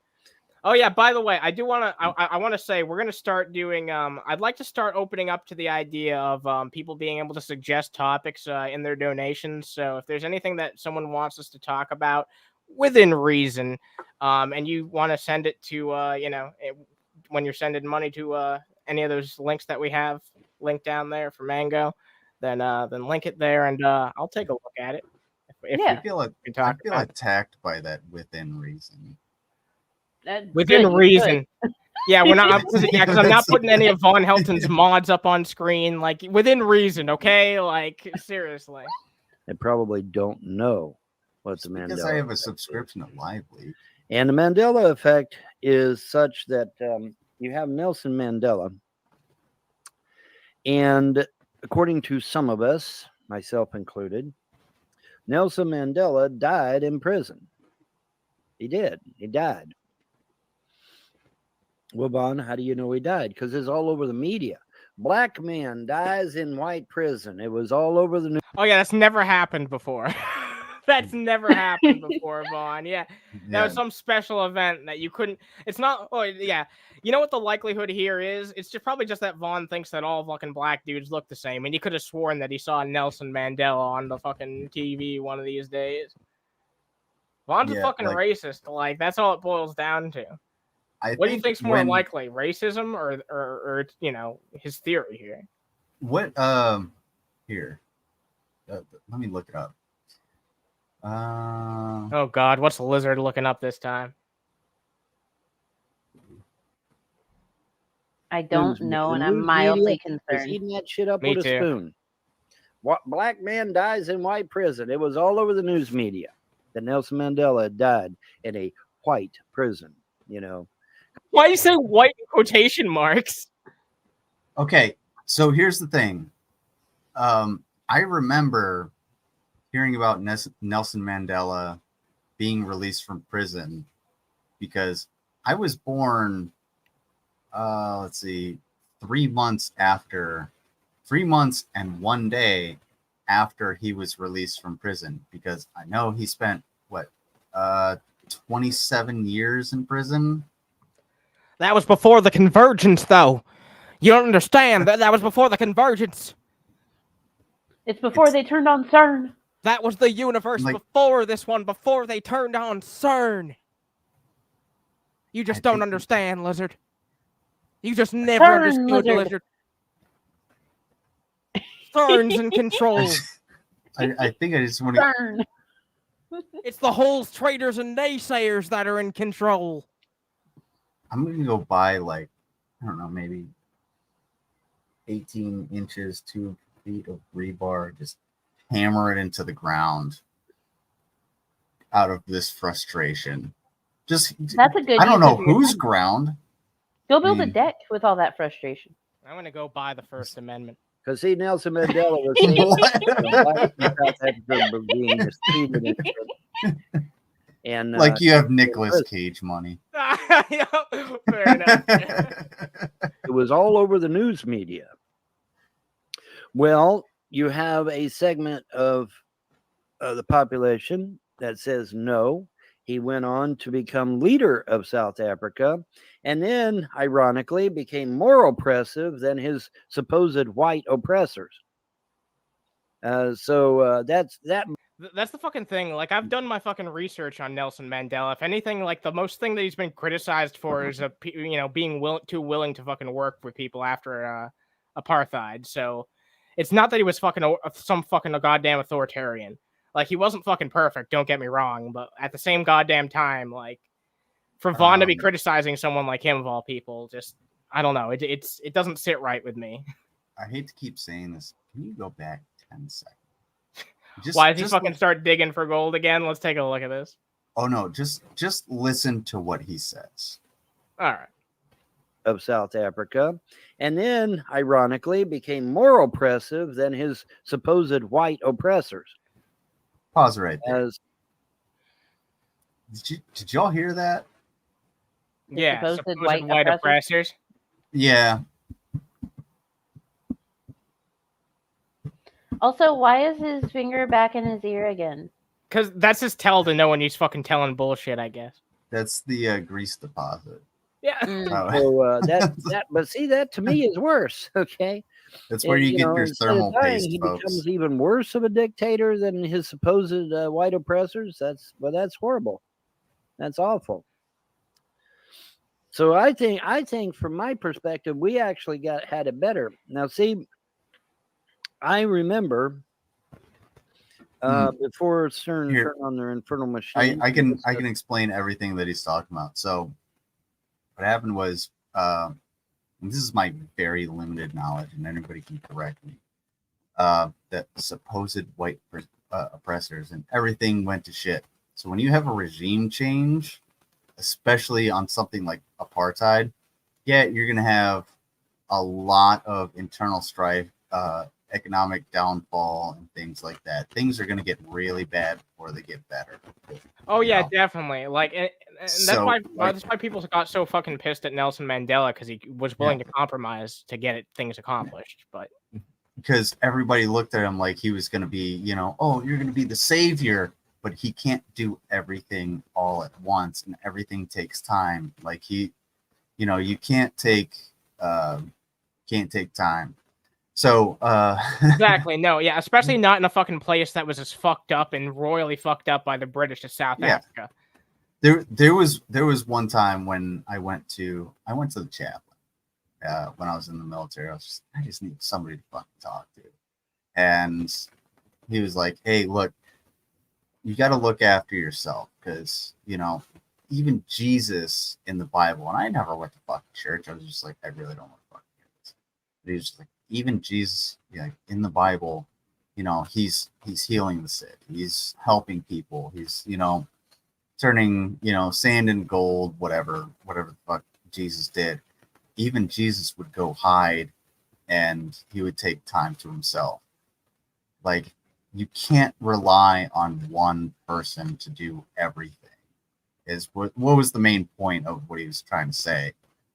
Oh yeah, by the way, I do want to I want to say we're going to start doing I'd like to start opening up to the idea of people being able to suggest topics in their donations. So if there's anything that someone wants us to talk about within reason, and you want to send it to when you're sending money to any of those links that we have linked down there for Mango, then link it there and I'll take a look at it. If Yeah. I feel attacked by that within reason. Within Good, you reason. should. Yeah, we're not because I'm not putting any of Von Helton's mods up on screen. Like within reason, okay? Like seriously. They probably don't know what the Because Mandela I have a effect is. subscription to Lively. And the Mandela effect is such that you have Nelson Mandela. And according to some of us, myself included, Nelson Mandela died in prison. He did. He died. Well, Bon, how do you know he died? Because it's all over the media. Black man dies in white prison. It was all over the news. Oh yeah, that's never happened before. That's never happened before, Vaughn. Yeah. That was some special event that you couldn't. It's not. Oh yeah. You know what the likelihood here is? It's just probably just that Vaughn thinks that all fucking black dudes look the same, and he could have sworn that he saw Nelson Mandela on the fucking TV one of these days. Vaughn's a fucking racist. Like that's all it boils down to. What do you think's more likely, racism or you know his theory here? What here? Let me look it up. Oh God, what's the lizard looking up this time? I don't know, and I'm news mildly media is concerned. eating that shit up Me with too. a spoon. What black man dies in white prison? It was all over the news media that Nelson Mandela died in a white prison. You know. Why do you say white in quotation marks? Okay, so here's the thing. I remember hearing about Nelson Mandela being released from prison because I was born, let's see, 3 months and 1 day after he was released from prison, because I know he spent, 27 years in prison? That was before the convergence, though. You don't understand. That was before the convergence. It's before they turned on CERN. That was the universe before this one, before they turned on CERN. You just don't understand, Lizard. You just never CERN, understood, Lizard. CERN's in control. I think I just want to... CERN. It's the holes, traitors, and naysayers that are in control. I'm going to go buy, I don't know, maybe 18 inches, 2 feet of rebar, just hammer it into the ground out of this frustration. That's a good I don't use know of your whose time. ground. Go build a deck with all that frustration. I'm going to go buy the First Amendment. Because see, Nelson Mandela was saying black in South Africa were being mistreated in prison. And Like you have Nicolas Cage money. Fair enough. it was all over the news media. Well, you have a segment of the population that says no, He went on to become leader of South Africa, and then, ironically, became more oppressive than his supposed white oppressors. That's that. That's the fucking thing. Like, I've done my fucking research on Nelson Mandela. If anything, like, the most thing that he's been criticized for is being too willing to fucking work with people after apartheid. So it's not that he was fucking some fucking goddamn authoritarian. Like, he wasn't fucking perfect, don't get me wrong, but at the same goddamn time, like, for Vaughn to be criticizing someone like him of all people, just, I don't know, it doesn't sit right with me. I hate to keep saying this. Can you go back 10 seconds? Why does he fucking start digging for gold again? Let's take a look at this. Oh no, just listen to what he says. All right. Of South Africa, and then, ironically, became more oppressive than his supposed white oppressors. Pause right there. Did y'all hear that? Yeah, supposed white oppressors. Yeah. Also, why is his finger back in his ear again? Because that's his tell to know when he's fucking telling bullshit, I guess. That's the grease deposit. Yeah. Oh. So but see, that to me is worse. Okay. That's where you get your thermal paste, he folks. becomes even worse of a dictator than his supposed white oppressors. That's horrible. That's awful. So I think from my perspective, we actually had it better. Now, see, I remember before CERN turned on their infernal machine. I can explain everything that he's talking about. So what happened was, this is my very limited knowledge, and anybody can correct me, that supposed white oppressors and everything went to shit. So when you have a regime change, especially on something like apartheid, yeah, you're going to have a lot of internal strife, economic downfall, and things like that. Things are going to get really bad before they get better. Oh yeah, definitely. Like, and that's why people got so fucking pissed at Nelson Mandela, because he was willing to compromise to get things accomplished. But because everybody looked at him like he was going to be, oh, you're going to be the savior, but he can't do everything all at once, and everything takes time. Like you can't take time. So exactly, no, yeah, especially not in a fucking place that was as fucked up and royally fucked up by the British as South Africa. There was one time when I went to the chaplain when I was in the military. I just need somebody to fucking talk to, and he was like, "Hey, look, you got to look after yourself, because even Jesus in the Bible." And I never went to fucking church. I was just like, I really don't want to fucking hear this. But he was just like, even Jesus, in the Bible, he's healing the sick. He's helping people. He's turning sand into gold. Whatever the fuck Jesus did. Even Jesus would go hide, and he would take time to himself. Like, you can't rely on one person to do everything. Is what was the main point of what he was trying to say.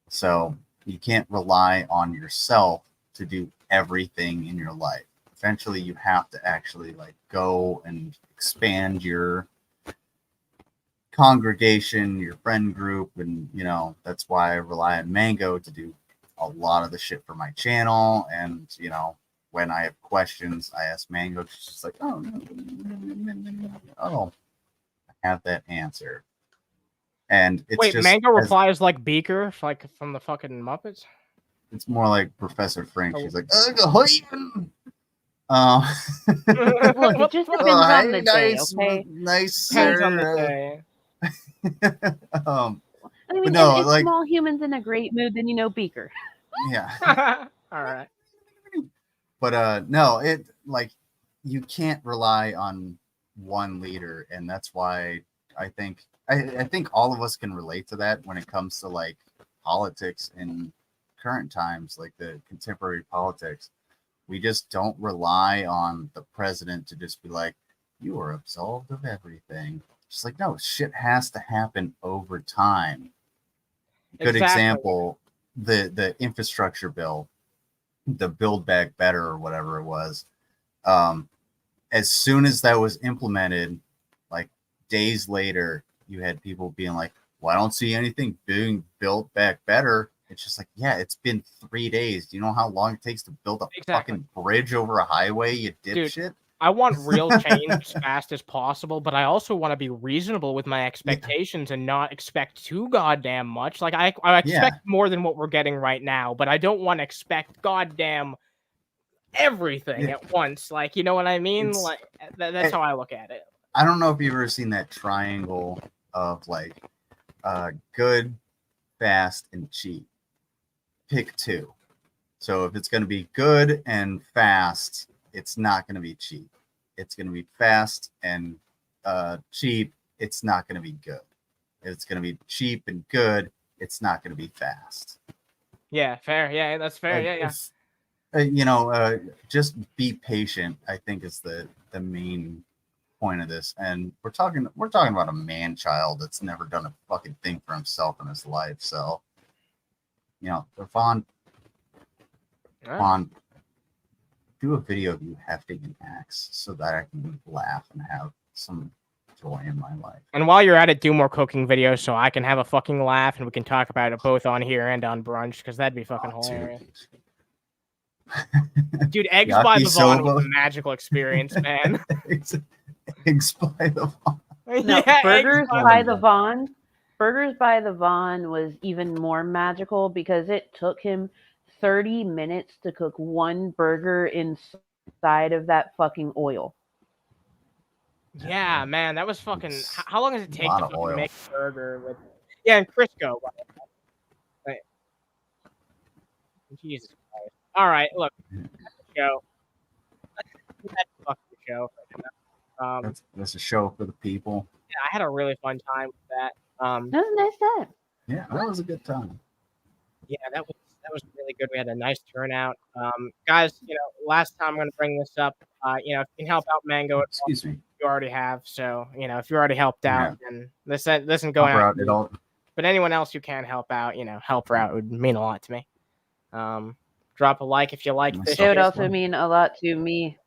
So you can't rely on yourself to do everything in your life. Eventually you have to actually go and expand your congregation, your friend group, and that's why I rely on Mango to do a lot of the shit for my channel. And when I have questions, I ask Mango. She's just like, oh, I have that answer. And it's wait, Mango replies like Beaker, like from the fucking Muppets. It's more like Professor Frank. She's like, Look, it just depends on the day, okay? Nice, depends on the day. I mean, no, if small humans in a great mood, then Beaker. Yeah. All right. But no, you can't rely on one leader, and that's why I think all of us can relate to that when it comes to politics in current times, like the contemporary politics. We just don't rely on the president to just be like, you are absolved of everything. Just like, no, shit has to happen over time. Good example, the infrastructure bill, the Build Back Better or whatever it was. As soon as that was implemented, days later, you had people being like, well, I don't see anything being built back better. It's just like, yeah, it's been 3 days. Do you know how long it takes to build a fucking bridge over a highway, you dipshit? I want real change as fast as possible, but I also want to be reasonable with my expectations and not expect too goddamn much. Like I expect more than what we're getting right now, but I don't want to expect goddamn everything at once. Like, you know what I mean? Like that's how I look at it. I don't know if you've ever seen that triangle of like good, fast, and cheap. Pick two. So if it's going to be good and fast, it's not going to be cheap. It's going to be fast and cheap. It's not going to be good. If it's going to be cheap and good, it's not going to be fast. Yeah, fair. Yeah, that's fair. Just be patient, I think, is the main point of this. And we're talking about a man child that's never done a fucking thing for himself in his life. So, Vaughn, do a video of you hefting an axe so that I can laugh and have some joy in my life. And while you're at it, do more cooking videos so I can have a fucking laugh and we can talk about it both on here and on brunch, because that'd be fucking hilarious. Dude, eggs by the Vaughn was a magical experience, man. Eggs by the Vaughn. No, Burgers by the Vaughn. Burgers by the Vaughn was even more magical because it took him 30 minutes to cook one burger inside of that fucking oil. Yeah, man, that was fucking. How long does it take to fucking make a burger with? Yeah, and Crisco. Right. Jesus Christ. All right, look, that's the show. That's the fucking show. That's a show for the people. Yeah, I had a really fun time with that. That was a nice time. Yeah, that was a good time. Yeah, that was really good. We had a nice turnout. Guys, last time I'm going to bring this up. If you can help out Mango, excuse me, you already have. So if you already helped out, then this isn't going out. But anyone else you can help out, help her out would mean a lot to me. Drop a like if you like this. It would also mean a lot to me.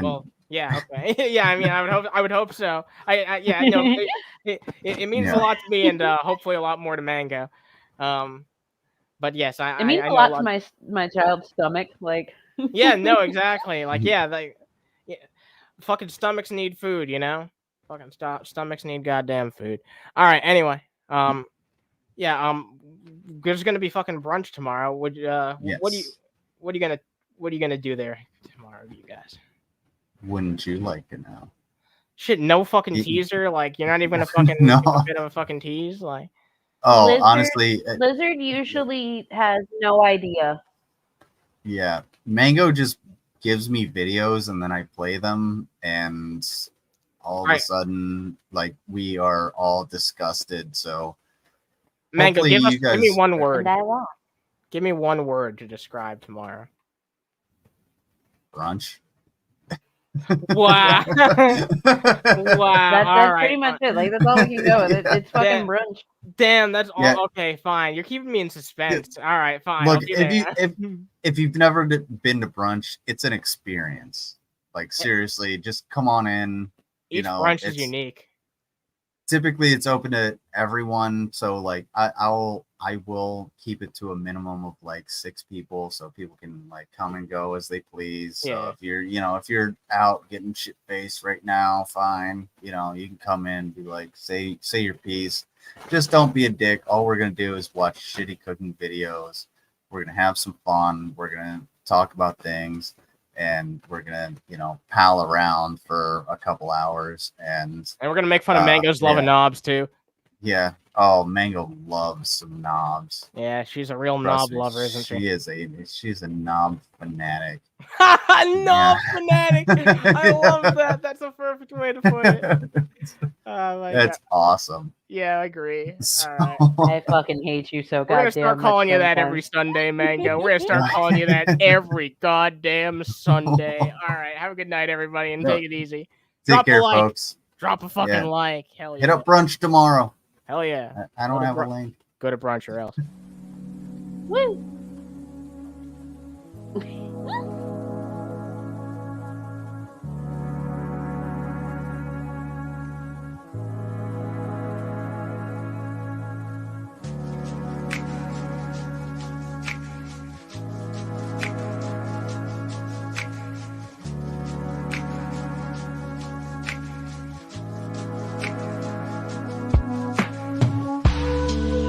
Well, yeah, okay, yeah. I mean, I would hope so. It means a lot to me, and hopefully a lot more to Mango. But yes, it means a lot to my child's stomach. Like, yeah, no, exactly. Like, fucking stomachs need food, Fucking stomachs need goddamn food. All right. Anyway, there's gonna be fucking brunch tomorrow. Yes. What are you gonna do there tomorrow, you guys? Wouldn't you like to know? Shit, no fucking teaser. Like, you're not even gonna fucking give a bit of a fucking tease, like. Oh, honestly, Lizard usually has no idea. Yeah, Mango just gives me videos and then I play them, and all of a sudden, like, we are all disgusted. So, Mango, give me one word. Give me one word to describe tomorrow. Brunch. Wow. Wow. That's pretty much it. Like, that's all we can go with. It's fucking brunch. Damn, that's all. Yeah. Okay, fine. You're keeping me in suspense. All right, fine. Look, if you've never been to brunch, it's an experience. Like, seriously, just come on in. Each brunch is unique. Typically, it's open to everyone. So, like, I will keep it to a minimum of like 6 people, so people can like come and go as they please. So if you're out getting shit faced right now, fine. You can come in, be like, say your piece. Just don't be a dick. All we're gonna do is watch shitty cooking videos. We're gonna have some fun. We're gonna talk about things, and we're gonna pal around for a couple hours, and we're gonna make fun of Mango's love of knobs too. Yeah. Oh, Mango loves some knobs. Yeah, she's a real knob lover, isn't she? She's a knob fanatic. Knob fanatic. I love that. That's a perfect way to put it. Oh my That's awesome. Yeah, I agree. So... All right. I fucking hate you so goddamn. We're gonna start calling you that every Sunday, Mango. We're gonna start calling you that every goddamn Sunday. All right. Have a good night, everybody, and take it easy. Take care, folks. Drop a fucking like. Hell yeah. Hit up brunch tomorrow. Hell yeah. I don't have a link. Go to brunch or else. Woo!